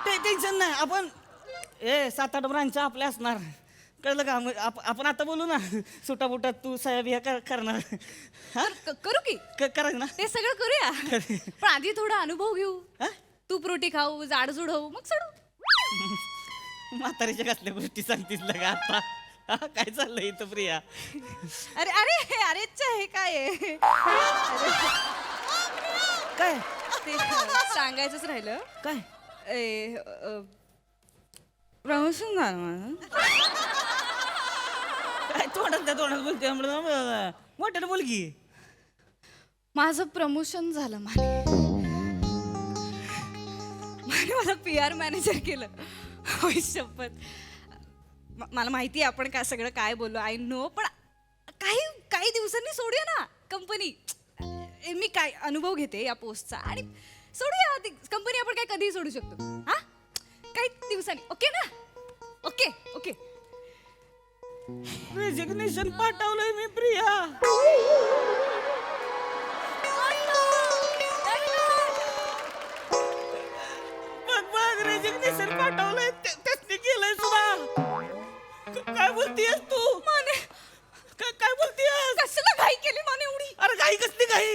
ते टेन्शन नाही. आपण 7-8 ब्रांच आपल्या असणार, कळलं का? मग आपण आता बोलू ना, सुटाबुटात तू साहेब करणार. हा करू की करायचं ना. ते सगळं करूया, पण आधी थोडा अनुभव घेऊ. तूप रोटी खाऊ, जाडजूड होऊ, मग सोडू. म्हातारीच्या कसल्या गोष्टी सांगतीस लगा आता? काय चाललंय इथं प्रिया? अरे अरे अरेच्या हे काय आहे? काय ते सांगायचंच राहिलं. काय प्रमोशन झालं माझं. काय तोंडात बोलते मोठ्याने बोल की. माझं प्रमोशन झालं माने मला PR मॅनेजर केलं. होय शपथ. मला माहिती आहे आपण काय सगळं काय बोललो, आय नो, पण काही दिवसांनी सोडूया ना कंपनी. मी काय अनुभव घेते या पोस्टचा आणि सोडूया कंपनी. आपण काय कधीही सोडू शकतो. हा काही दिवसांनी. ओके ना? Okay okay. रेजिग्नेशन पाठवलंय मी प्रिया. बघ रेजिग्नेशन पाठवलंय, त्याने केलंय सुद्धा. काय बोलतीयस तू माने? काय बोलतीयस? कसलं घाई केली माने एवढी? अरे घाई कसली घाई?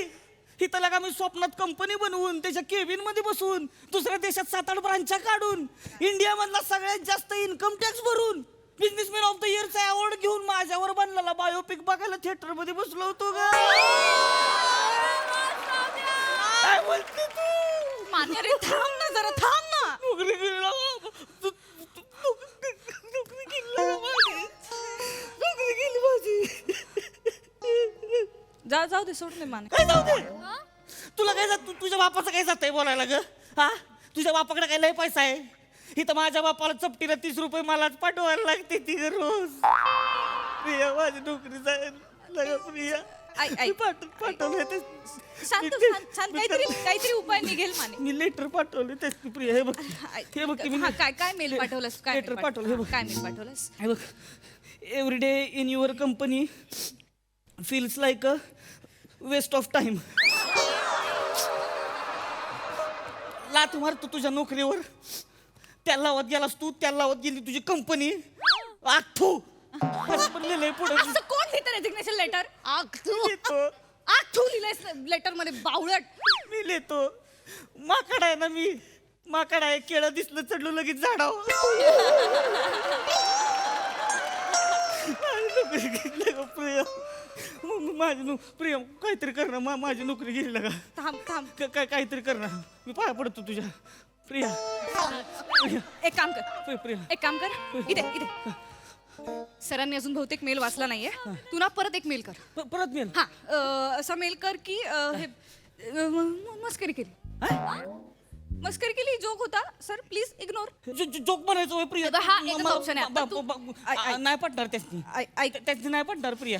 इथं लगा मी स्वप्नात कंपनी बनवून त्याच्या केबिन मध्ये बसून दुसऱ्या देशात 7-8 ब्रांचा काढून इंडिया मधला सगळ्यात जास्त इन्कम टॅक्स भरून बिझनेसमॅन ऑफ द इयरचा अवॉर्ड घेऊन माझ्यावर बनलेला बायोपिक बघायला थिएटर मध्ये बसलो होतो ग. काय बोलते तू? माने रे थांब ना जरा, थांब ना. नोकरी गेली माझी. जाऊ दे, सोड दे माने. काय जाऊ दे? तुला काय जात? तुझ्या बापाचं काय जातंय बोलायला ग? हा तुझ्या बापाकडे काय लय पैसा आहे? इथं माझ्या बापाला चपटीला 30 रुपये मलाच पाठवायला लागते ती रोज. प्रिया माझी नोकरी जायला प्रिया. पाठवलं ते. शांत काहीतरी उपाय निघेल माने. मी लेटर पाठवले तेच प्रिया. हे बघ हे बघ की मी काय मेल पाठवलंस? काय लेटर पाठवलं. हे बघ काय मेल पाठवलंस? हे बघ. Every day in your company feels like a waste of time. लाथ मारतो तुझ्या नोकरीवर, त्याला लावत गेलास तू, त्याला लावत गेली तुझी कंपनी. आखू असं पण लिहिलंय पुढे. असं कोण लिहितं रेजिग्नेशन लेटर? आठवू लिहिलंयस लेटर मध्ये बावळट. मी लिहितो. माकड आहे ना मी, माकड आहे. केळं दिसलं चढलो लगेच झाडावर. प्रिया माझी प्रिया काहीतरी कर ना. माझी नोकरी गेली लगा. थांब काहीतरी कर ना. मी पाया पडतो तुझ्या प्रिया. एक काम कर इथे सरांनी अजून बहुतेक मेल वाचला नाहीये. तू ना परत एक मेल कर. परत मेल? हा असा मेल कर की हे मस्करी केली, जोक होता सर, प्लीज इग्नोर. जोक बनायचो प्रिया? हा एकच ऑप्शन आहे. नाही पटणार त्याची नाही पटणार प्रिया.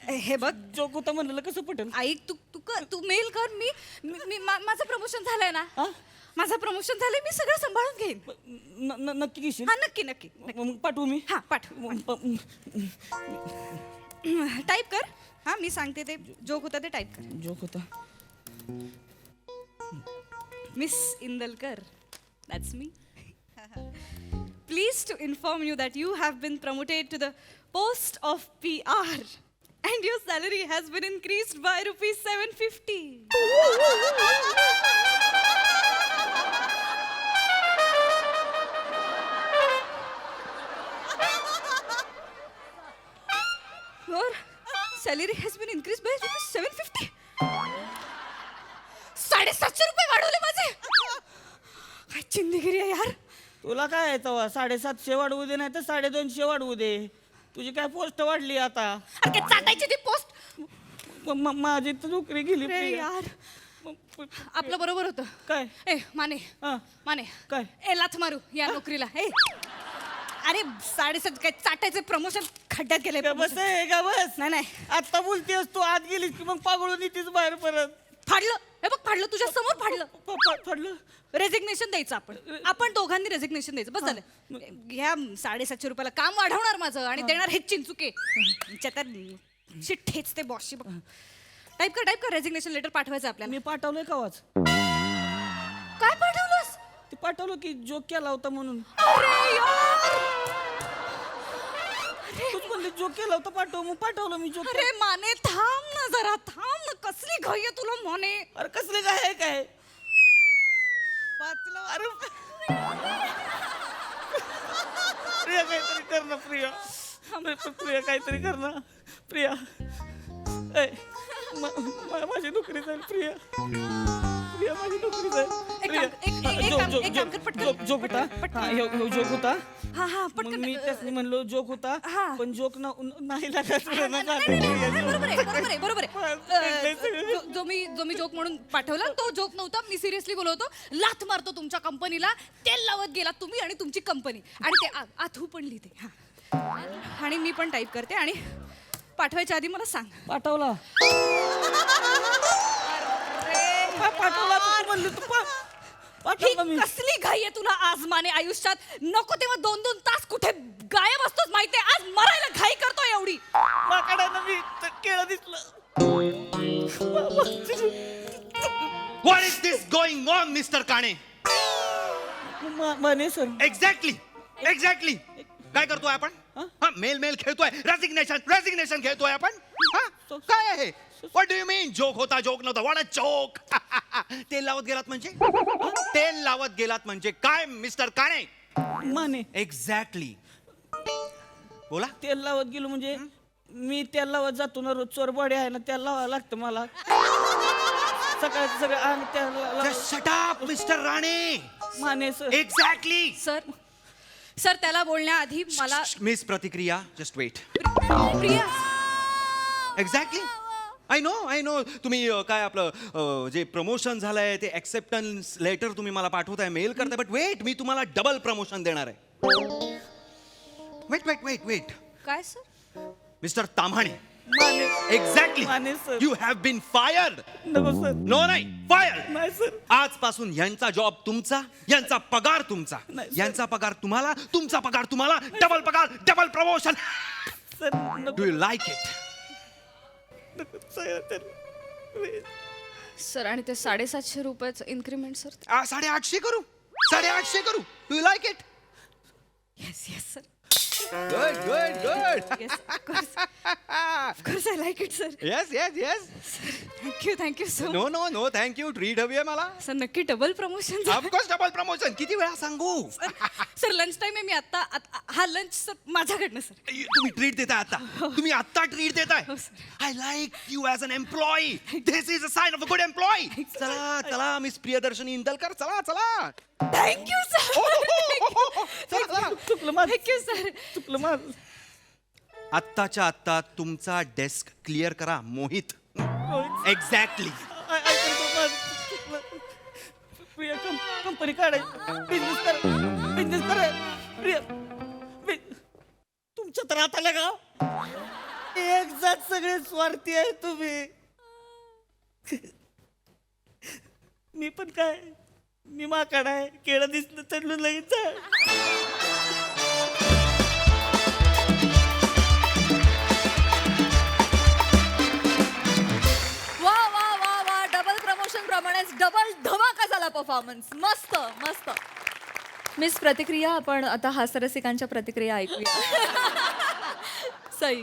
हे बघ जोक होता म्हणलं कसं पटेल? ऐक तू मेल कर. मी माझं प्रमोशन झालंय ना. माझं प्रमोशन झालंय, मी सगळं सांभाळून घेईन. नक्की घेशील? हा नक्की. मग पाठवू मी? हा पाठव. टाईप कर. हा मी सांगते ते जोक होता ते टाईप कर. जोक होता. Miss Indalkar, that's me. Pleased to inform you that you have been promoted to the post of PR and your salary has been increased by rupees 750. Your salary has been increased by rupees 750. 750 रुपये वाढवले माझे. काय चिंदगिरी आहे यार. तुला काय आहे तेव्हा? 750 वाढवू दे, नाही तर 250 वाढवू दे. तुझी काय पोस्ट वाढली आता? अरे काय चाटायची ती पोस्ट. माझी तर नोकरी गेली रे यार. आपलं बरोबर होतं. काय? ए माने काय? ए लाथ मारू या नोकरीला. ए अरे 7.5 काय चाटायचे प्रमोशन खड्ड्यात गेले. बस नाही आता बोलतेस तू, आत गेलीस की मग पागळून येतेस बाहेर परत. फाडलं. हे बघ फाडलं, तुझ्या समोर फाडलं. फाडलं. रेजिग्नेशन द्यायचं आपण दोघांनी रेजिग्नेशन द्यायचं. बस झालं. ह्या 750 रुपयाला काम वाढवणार माझं आणि देणार हे चिंचुके. ठेचते बॉसशी बघ. टाईप कर रेजिग्नेशन लेटर पाठवायचं आपल्याला. मी पाठवलंय का वाच काय पाठवलंस? ते पाठवलं की जोक केला होता म्हणून. अरे यार, तूच म्हणली जोक केला होता पाठव, मग पाठवलं मी जोक. अरे माने थांब ना जरा, थांब ना. कसली घाई आहे तुला माने? अरे कसले काय आहे काय? अरे प्रिया काहीतरी कर ना प्रिया. प्रिया काहीतरी कर ना प्रिया. ए, माझी नोकरी जाईल प्रिया. प्रिया माझी नोकरी जाईल. एक काम कर पटकन. जोक होता. हा, ह्यो जोक होता. हा मग पटकन. मी त्यासनी म्हणलो जोक होता, हा. पण जोक नाही लागत. बरोबर आहे. जो मी जोक म्हणून पाठवला तो जोक नव्हता. मी सिरियसली बोलवतो. लाथ मारतो तुमच्या कंपनीला. तेल लावत गेला तुम्ही आणि तुमची कंपनी. आणि ते आथू पण लिहिते. हा, आणि मी पण टाईप करते. आणि पाठवायच्या आधी मला सांग. पाठवला. पाठवला तू म्हणली तू पाठवला मी. ही कसली घाई आहे तुला आज माने आयुष्यात? नको तेव्हा 2-2 तास कुठे गायब असतोस माहितीये. आज मरायला घाई करतो एवढी. माकडानं मी केळं दिसलं. What is this going on mister Kane? Mane sir. Exactly काय करतोय आपण? हा, मेल खेळतोय. रेजिग्नेशन खेळतोय आपण. हा, काय आहे? What do you mean? Joke होता, जोक नव्हता. What a joke. तेल लावत गेलात म्हणजे? तेल लावत गेलात म्हणजे काय मिस्टर काणे? माने एक्झॅक्टली. बोला. तेल लावत गेलो म्हणजे मी तेल लावत जातो ना रोज. चोरबॉडी आहे ना, तेल लावावं लागतं मला सकाळचं सगळं. आणि तेल shut up mister Rane. Mane sir. Exactly. Sir त्याला बोलण्याआधी मला मिस प्रतिक्रिया just wait. Priya exactly. I know तुम्ही काय आपलं जे प्रमोशन झालंय ते ॲक्सेप्टन्स लेटर तुम्ही मला पाठवताय, मेल करताय. बट वेट, मी तुम्हाला डबल प्रमोशन देणार आहे. वेट. काय sir? Mister Tamhane. Mane exactly. Mane sir. You have been fired. नको सर. नाही फायर्ड. नाही सर. आजपासून यांचा जॉब तुमचा, यांचा पगार तुमचा. नाही, सर. यांचा पगार तुम्हाला, तुमचा पगार तुम्हाला. डबल पगार, double promotion. Sir do you like it? Sir आणि ते 750 रुपयाचं इन्क्रीमेंट सर. 850 करू. 850 करू. Do you like it? Yes sir. Good. Of course I like it sir. Yes. Thank you so much. No. Thank you. Treat हवी आहे मला. Sir नक्की double promotion. Of course double promotion. किती वेळा सांगू? सर लंच टाइम आहे. मी आता हा लंच सर माझ्याकडनं सर. तुम्ही ट्रीट देताय आता. तुम्ही आता ट्रीट देताय. हो, sir. I like you as an employee. This is a sign of a good employee. चला मिस प्रियदर्शनी इंदलकर. चला. Thank you sir. चुकलं माझं. Thank you sir. चुकलं माझं. आत्ताच्या आत्ता तुमचा डेस्क क्लिअर करा मोहित. एक्झॅक्टली. प्रिया कंपनी काढायची. बिझनेस करा प्रिया. तुमच्या तर आता का एक जात सगळे स्वार्थी आहे तुम्ही. मी पण काय, मी माकड आहे. केळं दिसलं चढलं लगेच. वा डबल प्रमोशन प्रमाणेच डबल धमाका झाला परफॉर्मन्स. मस्त. मिस प्रतिक्रिया, आपण आता हास्यरसिकांच्या प्रतिक्रिया ऐकूया. सई.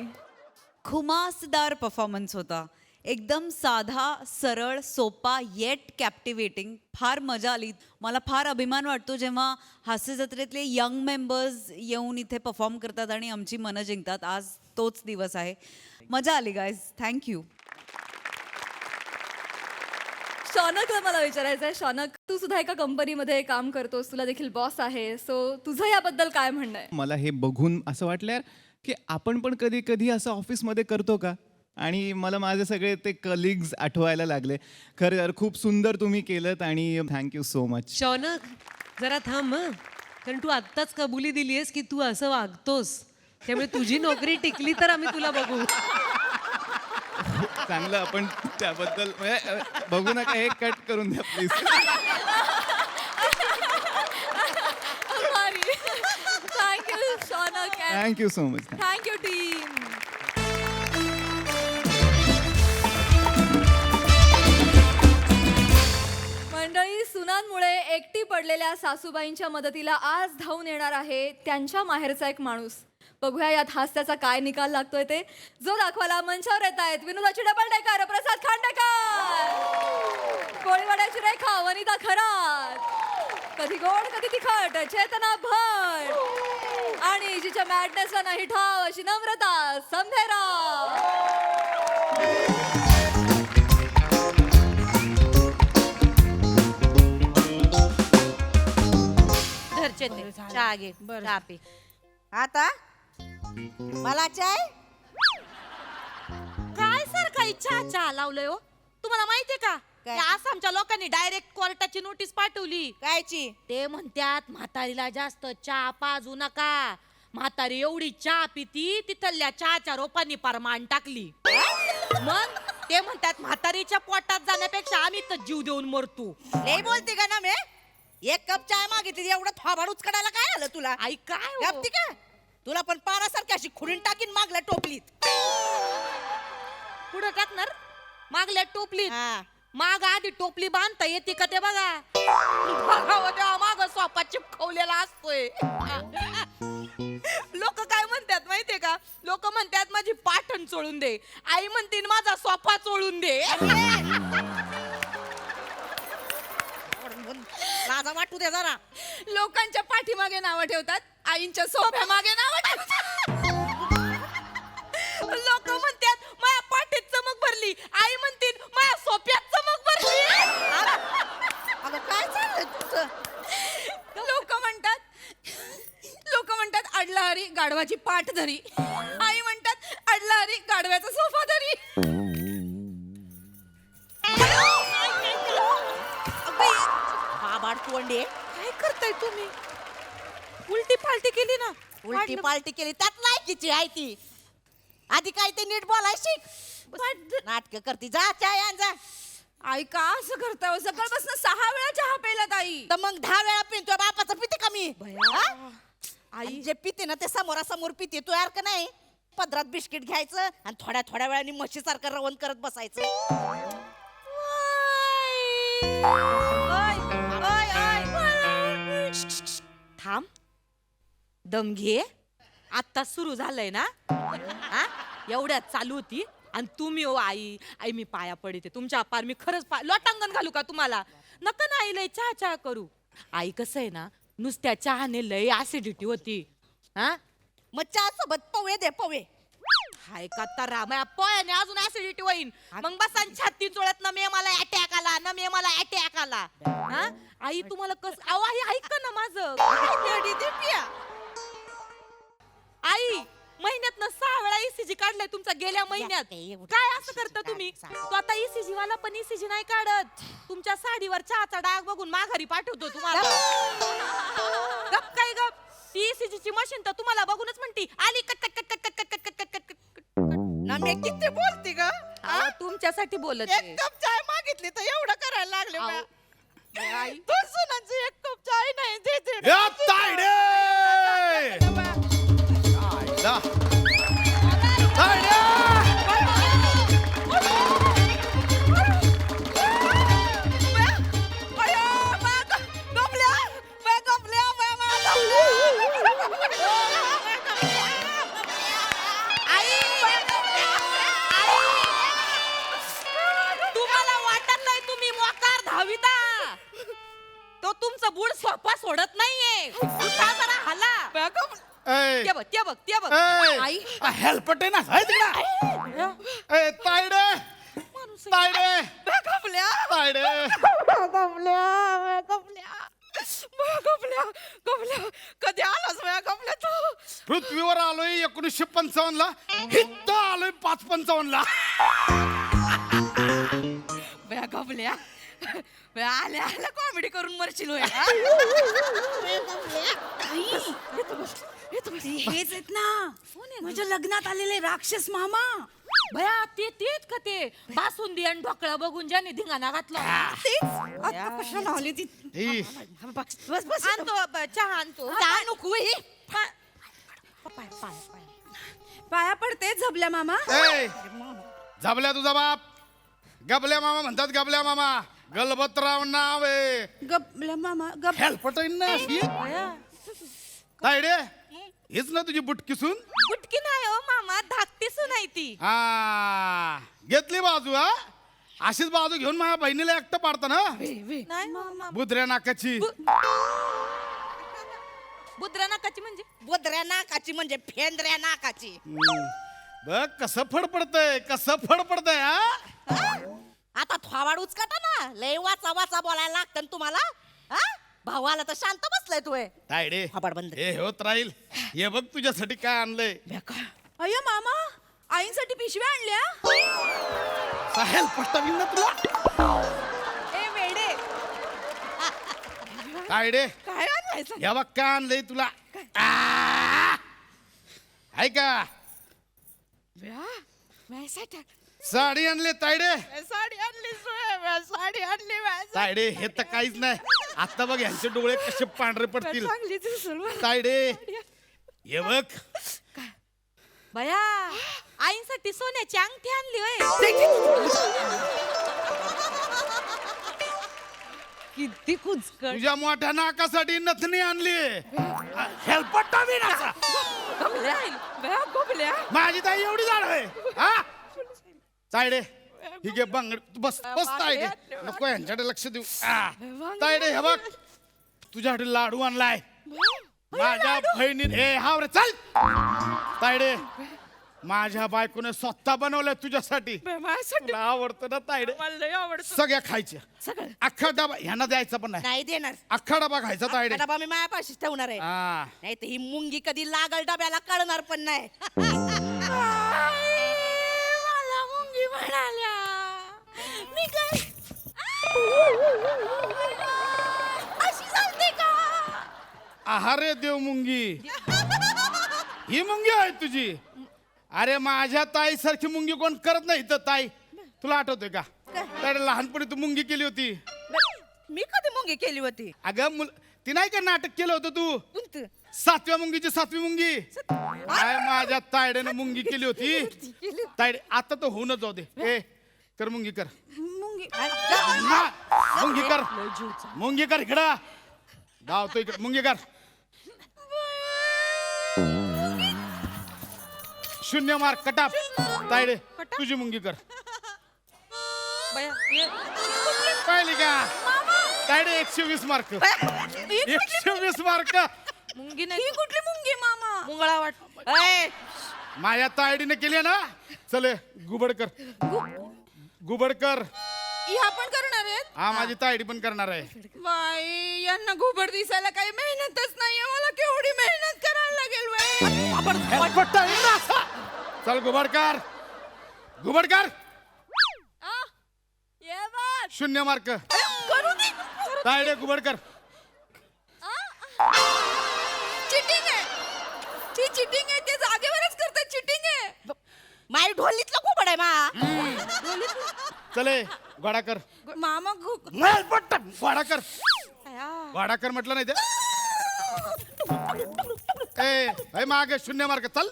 खुमासदार परफॉर्मन्स होता. एकदम साधा, सरळ, सोपा येट कॅप्टिवेटिंग. फार मजा आली. मला फार अभिमान वाटतो जेव्हा हास्य जत्रेतले यंग मेंबर्स येऊन इथे परफॉर्म करतात आणि आमची मनं जिंकतात. आज तोच दिवस आहे. मजा आली गायज. थँक्यू. शौनकला मला विचारायचं आहे. शौनक, तू सुद्धा एका कंपनीमध्ये काम करतोस, तुला देखील बॉस आहे, सो तुझं याबद्दल काय म्हणणं आहे? मला हे बघून असं वाटलं यार की आपण पण कधी कधी असं ऑफिसमध्ये करतो का. आणि मला माझे सगळे ते कलिग्स आठवायला लागले. खरं खूप सुंदर तुम्ही केलं आणि थँक्यू सो मच. शौनक जरा थांब. कारण तू आत्ताच कबुली दिली आहेस की तू असं वागतोस, त्यामुळे तुझी नोकरी टिकली तर आम्ही तुला बघू. चांगलं. आपण त्याबद्दल बघू नका. हे कट करून द्या please. Thank you Shaunak. Thank you so much. Thank you team. सणांमुळे एकटी पडलेल्या सासूबाईंच्या मदतीला आज धावून येणार आहे त्यांच्या माहेरचा एक माणूस. बघूया यात हास्याचा काय निकाल लागतोय ते. जो दाखवायला मंचावर येत आहेत विनोदाची डबल डेकर प्रसाद खांडेकर, कोळीवाड्याची रेखा वनिता खरात, कधी गोड कधी तिखट चेतना भट, आणि जिच्या मॅडनेसला नाही ठाव अशी नम्रता संभेरा. घरचे ते चहा घे चहा पी. आता मला चाय काय सर काही चहा लावलंय हो. तुम्हाला माहितीये का काय? त्या आसामच्या लोकांनी डायरेक्ट कोर्टाची नोटीस पाठवली. कायची? ते म्हणतात म्हातारीला जास्त चहा पाजू नका. म्हातारी एवढी चहा पिती तिथल्या चहाच्या रोपांनी परमान टाकली. मग ते म्हणतात म्हातारीच्या पोटात जाण्यापेक्षा आम्ही तर जीव देऊन मरतो. लय बोलते का ना मे? एक कप चाय मागितली एवढं थोबाड उचकडायला काय आलं तुला? आई काय हो? गप्ती का? तुला पण पानासारखी अशी खुडून टाकीन मागल्या टोपलीत. पुढे टाकणार मागल्या टोपलीत. हा. माग आधी टोपली बांधता येते का ते बघा. तेव्हा माग सोपा चिपकवलेला असतोय. लोक काय म्हणतात माहितीये का? लोक म्हणतात माझी पाठण चोळून दे. आई म्हणतील माझा सोफा चोळून दे. लाजा वाटू दे जरा. लोकांच्या पाठीमागे नावं ठेवतात, आईंच्या सोफ्या मागे नावं ठेवतात. लोक म्हणतात माझ्या पाठीत चमक भरली. आई म्हणतील माझ्या सोफ्यात चमक भरली. अगं काय चाललंय तुझं? लोक म्हणतात अडला हरी गाढवाची पाठ धरी. आई म्हणतात अडला हरी गाढव्याचा सोफा धरी. बाबाड तोंडे. काय करताय तुम्ही? उलटी पालटी केली ना. उलटी पालटी केली त्यात लायकीची आहे ती. आधी काय ते नीट बोलाय शिक. नाटक करती. जा चाय आण जा. आई का असं करताय? सकाळपासून 6 वेळा चहा प्यायलात आई. तर मग 10 वेळा पितोय. बापाचं पिते का मी? आई जे पिते ना ते समोरासमोर पिते. तू यार का नाही? पदरात बिस्किट घ्यायचं आणि थोड्या थोड्या वेळाने म्हशीसारखं रवण करत बसायचं. थांब दम घे. आता सुरू झालंय ना. हा? एवढ्यात चालू होती आणि तुम्ही ओ आई आई मी पाया पडते तुमच्या पार. मी खरंच लोटांगण घालू का तुम्हाला? नका ना आई लय चहा चहा करू. आई कसं आहे ना नुसत्या चहाने लय ऍसिडिटी होती. हा मग चहा सोबत पवळे दे पवळे. हाय का तर पोयाने अजून ऍसिडिटी होईन. मग बसा छाती चोळत ना मे मला अटॅक आला ना मे मला अटॅक आला. हा? आई तुम्हाला कस अहो आई ऐका ना माझं. आई महिन्यात 6 वेळा ECG काढलाय तुमचा गेल्या महिन्यात. काय असं करता तुम्ही? तो आता ECG वाला पण ECG नाही काढत. तुमच्या साडीवर चहाचा डाग बघून माघारी पाठवतो तुम्हाला. गप काय गप. ती ECG ची मशीन तर तुम्हाला बघूनच म्हणती आली cut cut cut cut cut cut cut cut cut. ना मी किती बोलते का? तुमच्यासाठी बोलत एक कप चाय मागितली तर एवढं करायला लागले अहो. बा. आई तो सुनाची एक कप चाय नाही देते. या तायडे! आयला. तायडे! तुम्हाला वाटत नाही तुम्ही मोकार धाविता. तो तुमचं बुड सोपा सोडत नाहीये. उठा जरा हाला. ए, ते बघ ते बघ ते बघ. ए, आई हेल्पट आहे ना हाय तिकडं. ए, तायडे! तायडे! तायडे! कधी आलास माझ्या कपल्या तू? पृथ्वीवर आलोय 1955 ला. इथं आलोय 555 ला. बया कपल्या आल्या आल्या कॉमेडी करून मरशील होय. हेच आहेत ना माझ्या लग्नात आलेले राक्षस मामा. भया ते तेच का ते बासुंदी आणि ढोकळा बघून ज्याने धिंगाणा घातला. कशाला आली ती? ई, बस बस आणतो चहा आणतो. चहा नको ही. पाया पडते झबल्या मामा. ए, झाबल्या तुझा बाप. गबल्या मामा म्हणतात गबल्या मामा. गलबतराव नाव आहे गपल्या मामा गप हेल्पटाईन ना अशी तायडे हीच ना तुझी बुटकीसून गुटकी नाही हो मामा धाकटी सुनाय ती हा घेतली बाजू हा अशीच बाजू घेऊन माझ्या बहिणीला एकटं पाडता ना नाही मामा बुधऱ्या नाकाची बुद्रा नाकाची म्हणजे बुद्र्या नाकाची म्हणजे फेंद्र्या नाकाची बघ कसं फडफडतंय हा आता थोवाड उचकाटा ना लय वाचा वाचा बोलायला लागतं ना तुम्हाला हा? भावाला तर शांत बसलाय तू तायडे थोबाड बंद. हे होत राहील हे बघ तुझ्यासाठी काय आणलंय अय्या मामा आईंसाठी पिशव्या आणल्या साहेल पट्टावीन ना तुला ए वेडे तायडे काय आणलाय हे बघ काय आणलंय तुला ऐका साडी आणली तायडे साडी आणली साडी आणली तायडे हे तर काहीच नाही आता बघ यांचे डोळे कसे पांढरे पडतील चांगली दिसल तायडे हे बघ बया आईंसाठी सोन्याची अंगठी आणली होय किती कुचकट. तुझ्या मोठ्या नाकासाठी नथनी आणली हेल्पटावी नाका गबल्या बया गबल्या माझी ताई एवढी झाड आहे हा तायडे ही घे बांगड तू बस बस तायडे नको यांच्याकडे लक्ष देऊ तायडे हे बघ तुझ्याकडे लाडू आणलाय माझ्या बहिणीने हे हाव रे चल तायडे माझ्या बायकोने स्वतः बनवलंय तुझ्यासाठी तुला आवडतं ना तायडे सगळ्या खायच्या अख्खा डबा ह्यांना द्यायचा पण नाही नाही देणार अख्खा डबा खायचा तायडे डबा मी मायापाशीच ठेवणार आहे हा नाही तर ही मुंगी कधी लागल डब्याला कळणार पण नाही मला मुंगी म्हणाल्या मी काय अशी चालते का आहारे देव मुंगी ही मुंगी आहे तुझी अरे माझ्या ताई सारखी मुंगी कोण करत नाही तर ताई तुला आठवतोय का तर लहानपणी तू मुंगी केली होती मी कधी मुंगी केली होती अगं ती नाही का नाटक केलं होतं तू कोणतं? 7व्या मुंगीची 7वी मुंगी काय माझ्या तायड्यानं मुंगी केली होती तायडे आता तर होऊनच जाऊ दे ए कर मुंगी कर मुंगी हा, मुंगी कर मुंगी कर इकडं धावतो इकडं मुंगी कर शून्य मार्क कटाप तायडे तुझी मुंगी कर पाहिली का तायडे 120 मार्क 120 मार्क मुंगी नाही कुठली मुंगी मामा मुंगळा वाट माझ्या तायडीने केली ना चले गुबडकर गुबडकर ह्या पण करणार आहेत हा माझी तायडी पण करणार आहे बाई यांना घुबड दिसायला काही मेहनतच नाहीये मला केवढी मेहनत करायला लागेल चल गुबडकर गुबडकर शून्य मार्क तायडे गुबडकर चिटिंग आहे ती चिटिंग आहे ते जागेवरच करतात चिटिंग आहे माई ढोलीतलं घुबड आहे मा चले घोडा कर मामा घोडा कर घोडा कर म्हटलं नाही ते ए भाई मागे शून्य मार्क चल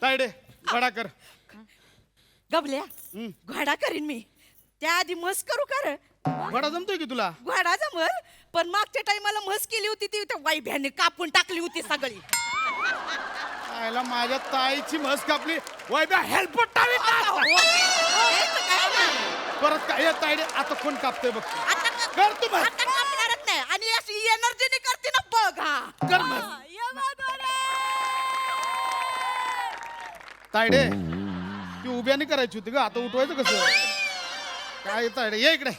तायडे घोडा कर गबल्या घोडा करीन मी त्याआधी म्हस करू कर घोडा जमतोय की तुला घोडा जमल पण मागच्या टाइमाला म्हस केली होती ती त्या वाईभ्याने कापून टाकली होती सगळी आयला माझ्या ताईची म्हस कापली वैब्या हेल्प परत काय हे तायडे आता कोण कापतोय बघ कर तू म्हस आता कापणारच नाही आणि अशी एनर्जीने करते ना बघ हा कर म्हस तायडे ती उभ्याने करायची होती का आता उठवायचं कसं काय तायडे ये इकडे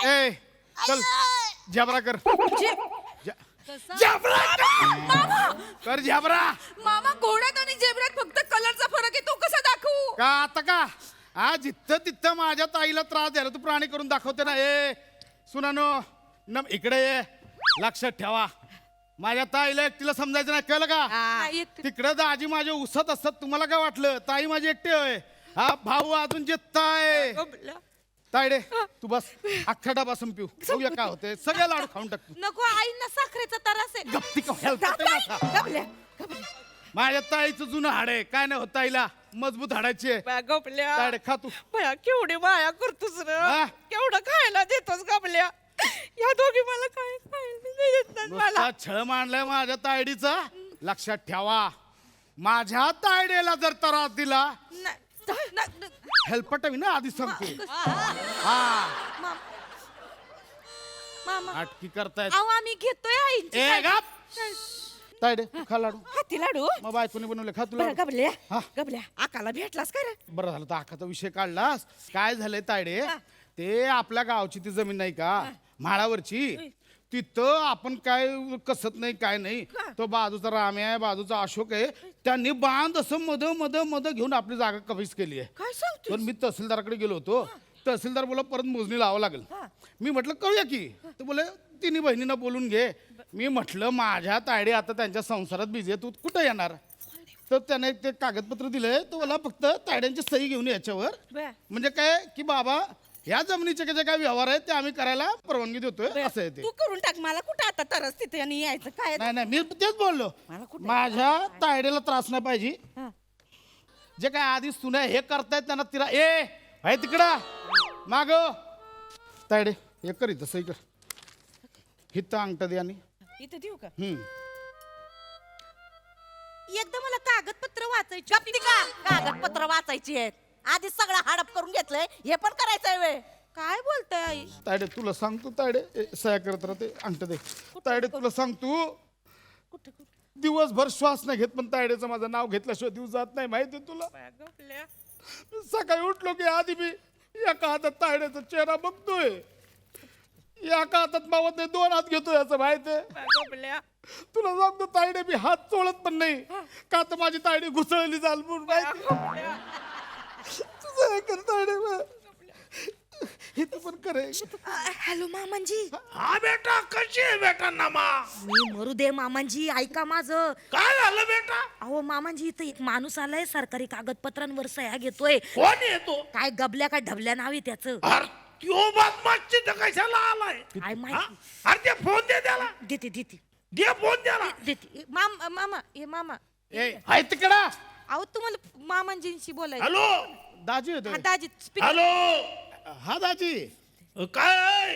ए चल झबरा कर झबरा कर झबरा मामा घोड्यात आणि जेबऱ्यात फक्त कलरचा फरक आहे तो कसा दाखवू का आता का हा जिथं तिथं माझ्या ताईला त्रास द्यायला तू प्राणी करून दाखवते ना ए सुनानो नम इकडे ये लक्षात ठेवा माझ्या ताईला एकटीला समजायचं नाही कळलं का तिकडे दाजी माझे उसत असतात तुम्हाला काय वाटलं ताई माझी एकटी होय हा भाऊ अजून जित्ताय तायडे तू बस अख्खा डबा संपू बघूया काय होते सगळे लाडू खाऊन टाकतो नको आईंना साखरेचा त्रास आहे गप्ती का हेल्प माझ्या ताईचं जुनं हाड आहे काय नाही होत ताईला मजबूत हाडायची आहे गपल्या तायडे खा तू केवढी माया करतोस रे हा? केवढं खायला देतोस गबल्या या दोघी मला काय खायला नाही देत नाहीत मला नुसता छळ मांडलाय माझ्या तायडीचा. लक्षात ठेवा, माझ्या तायडीला जर त्रास दिला हेल्पट ना आधी सांगतो. हा मामा नाटकी करतायत. अहो आम्ही घेतोय आईची ए गप तायडे खा लाडू. हाती लाडू मग बायकोने बनवले खा तुला. बरं गबल्या हा. गबल्या आकाला भेटलास का रे बरं झालं तर आखाचा विषय काढलास. काय झालंय तायडे, ते आपल्या गावची ती जमीन नाही का म्हाळावरची, तिथं आपण काय कसत नाही काय नाही. तो बाजूचा राम्या आहे, बाजूचा अशोक आहे, त्यांनी बांध असं मध घेऊन आपली जागा कमीच केली आहे. काय सांगतो पण मी तहसीलदाराकडे गेलो होतो. तहसीलदार बोला परत मोजणी लावावं लागेल. मी म्हटलं करूया की. तर बोले तिन्ही बहिणींना बोलून घे. मी म्हटलं माझ्या तायडे आता त्यांच्या संसारात बिझी आहे, तू कुठं येणार. तर त्याने ते कागदपत्र दिलंय, तो मला फक्त तायड्यांची सही घेऊन याच्यावर. म्हणजे काय की बाबा ह्या जमिनीचे जे काय व्यवहार आहेत ते आम्ही करायला परवानगी देतोय असं आहे ते. तू करून टाक मला कुठं आता तरच तिथे आणि यायचं काय नाही मी तेच बोललो, माझ्या तायडेला त्रास नाही पाहिजे. जे काय आधी सुना हे करतायत त्यांना तिला आहे तिकडं माग तायडे हे कर इथं सही कर. हित अंगठा दे आणि इथे देऊ का हम्म. एकदा मला कागदपत्र वाचायची का कागदपत्र वाचायची आहेत आधी सगळं हडप करून घेतलंय हे पण करायचंय वे काय बोलतोय आई तायडे तुला सांगतो तायडे सह्या करत राहते अंगठा दे. तायडे तुला सांगतो दिवसभर श्वास नाही घेत, पण तायडेचं माझं नाव घेतल्याशिवाय दिवस जात नाही माहिती तुला. सकाळी उठलो की आधी मी एका हातात तायड्याचा चेहरा बघतोय, एका हातात मावत नाही, दोन हात घेतोय याचं माहितीये. तुला सांगतो तायडे मी हात चोळत पण नाही का तर माझी तायडी घुसळली जाल म्हणून माहिती. तुझं हे कर तायडे हे तू पण करे. हॅलो मामांजी हा बेटा, कशी आहे बेटा नमा? मी मरू दे मामांजी ऐका माझं. काय झालं बेटा? अहो मामांजी इथं एक माणूस आलाय सरकारी कागदपत्रांवर सह्या घेतोय. कोण येतो? काय गबल्या काय ढबल्या नाव आहे त्याचं. अरे त्यो बदमाश तिथं कशाला आलाय? काय हा? माहिती अरे ते फोन दे त्याला. देते देते दे फोन त्याला. देते मामा हे मामा आहे तिकडा. अहो तुम्हाला मामांजींशी बोलायचं. हॅलो दाजी येतोय. दाजी speaker. हॅलो, हा दाजी. काय?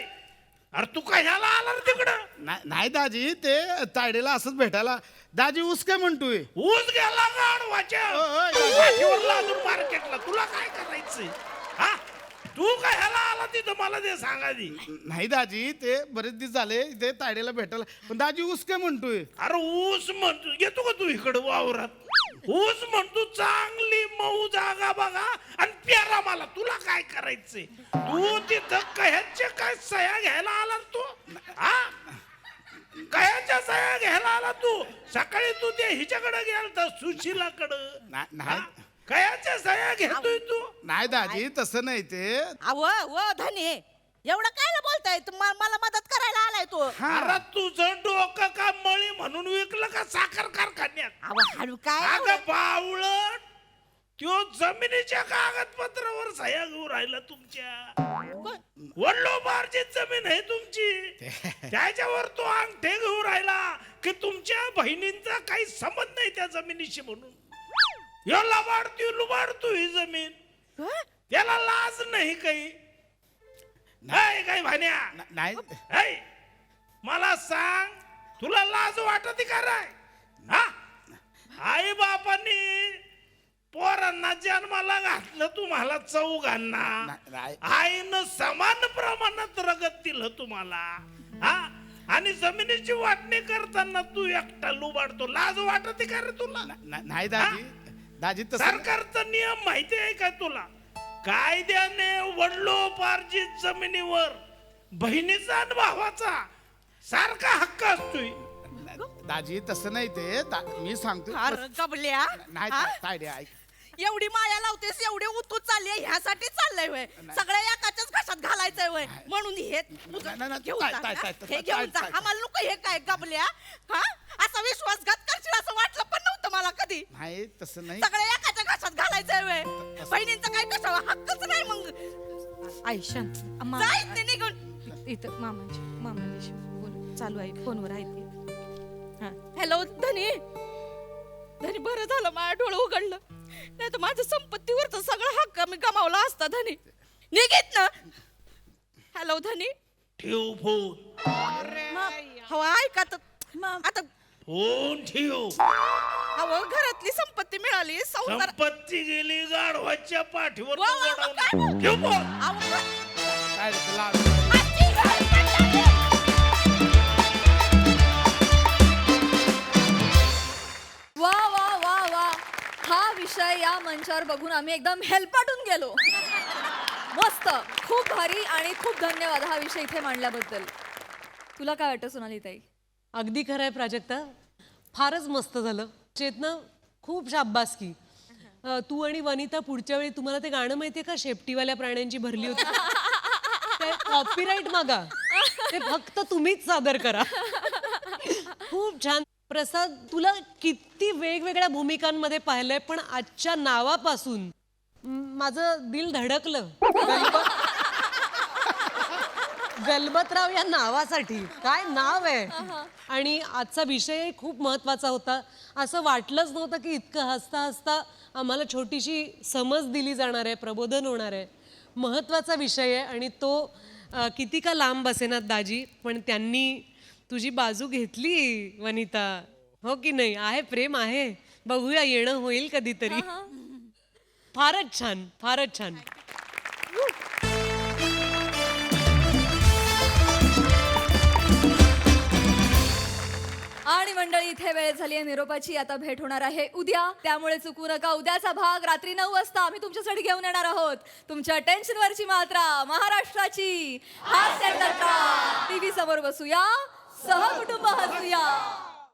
अरे तू कशाला आला रे तिकडं? नाही दाजी, ते तायडेला असंच भेटायला. दाजी ऊस काय म्हणतोय. ऊस गेला गाडवाच्या वाटेवर लादून मार्केटला. तुला काय करायचंय? हा, तू कशाला आला तिथं मला ते सांगा दी. नाही दाजी, ते बरेच दिवस झाले ते तायडेला भेटायला, पण दाजी ऊस काय म्हणतोय. अरे ऊस म्हणतो, येतो का तू इकडं वावरात? ऊस म्हणतो चांगली मऊ जागा बघा आणि प्यारा मला. तुला काय करायचंय? तू तिथं कह्याच्या काय सह्या घ्यायला आला रे तू? हा, कह्याच्या सह्या घ्यायला आला तू? सकाळी तू ते हिच्याकडे गेलता सुशीलाकडं. नाही कह्याच्या सह्या घेतोय तू? नाही दाजी, तसं नाही ते. अव धनी एवढं काय बोलताय मला मदत करायला आलाय तो. अरे तुझं डोकं का मळी म्हणून विकलं का साखर कारखान्यात? अहो हळू काय अगं बावळट, त्यो जमिनीच्या कागदपत्रावर सह्या घेऊन राहिला तुमच्या. वडलोबारची जमीन आहे तुमची, त्याच्यावर तो अंगठे घेऊन राहिला की तुमच्या बहिणींचा काही संबंध नाही त्या जमिनीशी म्हणून. यो लुबाडतो ही जमीन. त्याला लाज नाही काही. नाही काही भान्या. नाही ऐ, मला सांग, तुला लाज वाटत का राय? हा, आई बापांनी पोरांना जन्माला घातलं तुम्हाला चौघांना. नाही. आईनं समान प्रमाणात रगत दिलं तुम्हाला. हा, आणि जमिनीची वाटणी करताना तू एकटा लुबाडतो. लाज वाटत का रे तुला? नाही दाजी. दाजी तसं सरकारचा नियम माहिती आहे का तुला? कायद्याने वडलोपार्जित जमिनीवर बहिणीचा आणि भावाचा सारखा हक्क असतोय. दाजी तसं नाही ते. मी सांगतो. अरे गबल्या नाही तायडे ऐक. एवढी माया लावतेस एवढे उतू चालली ह्यासाठी चाललंय वय सगळ्या एकाच्याच घशात घालायचंय वय म्हणून हे घेऊन हे घेऊन जा. आम्हाला लोक हे काय गबल्या हा असा विश्वासघात करशील असं वाटलं पण नव्हतं मला कधी. नाही तसं नाही. सगळ्या एकाच्या घशात घालायचंय वय बहिणींचा काय कशावा हक्कच नाही. मग आयुष्यान जायच नाही निघून. इथं मामांची बोल चालू आहे फोनवर आहे ते. हॅलो धनी बरं झालं माझ्या डोळं उघडलं नाही तर माझ्या संपत्तीवर तर सगळा हक्क मी गमावला असता धनी. निघित ना हॅलो धनी ठेव फोन. हो ऐका तर आता फोन ठेव. अहो घरातली संपत्ती मिळाली संसार संपत्ती गेली गाढवाच्या पाठीवर वा, वा, वा, काय बोलतो? ठेव फोन. अहो, काय रे तुला? आजी, वा वा वा वा हा विषय या मंचावर बघून आम्ही एकदम हेलपाटून गेलो. मस्त, खूप भारी आणि खूप धन्यवाद हा विषय इथे मांडल्याबद्दल. तुला काय वाटतं सोनाली ताई? अगदी खरं आहे प्राजक्ता, फारच मस्त झालं. चेतना, खूप शाब्बासकी. तू आणि वनिता पुढच्या वेळी तुम्हाला ते गाणं माहितीये का, शेपटीवाल्या प्राण्यांची भरली होती, कॉपीराईट मागा, ते फक्त तुम्हीच सादर करा. खूप छान. प्रसाद, तुला किती वेगवेगळ्या भूमिकांमध्ये पाहिलंय, पण आजच्या नावापासून माझं दिल धडकलं. गलबतराव या नावासाठी. काय नाव आहे. आणि आजचा विषय खूप महत्वाचा होता. असं वाटलंच नव्हतं की इतकं हसता हसता आम्हाला छोटीशी समज दिली जाणार आहे, प्रबोधन होणार आहे. महत्वाचा विषय आहे आणि तो किती का लांब बसेनात दाजी, पण त्यांनी तुझी बाजू घेतली वनिता, हो की नाही. आहे प्रेम आहे, बघूया येणं होईल कधीतरी. फारच छान, फारच छान. आणि मंडळी इथे वेळ झाली आहे निरोपाची. आता भेट होणार आहे उद्या, त्यामुळे चुकू नका. उद्याचा भाग रात्री 9 वाजता आम्ही तुमच्यासाठी घेऊन येणार आहोत. तुमच्या टेन्शनवरची मात्रा महाराष्ट्राची हास्य जत्रा. टीव्ही समोर बसूया, सहकुटुंब हसूया.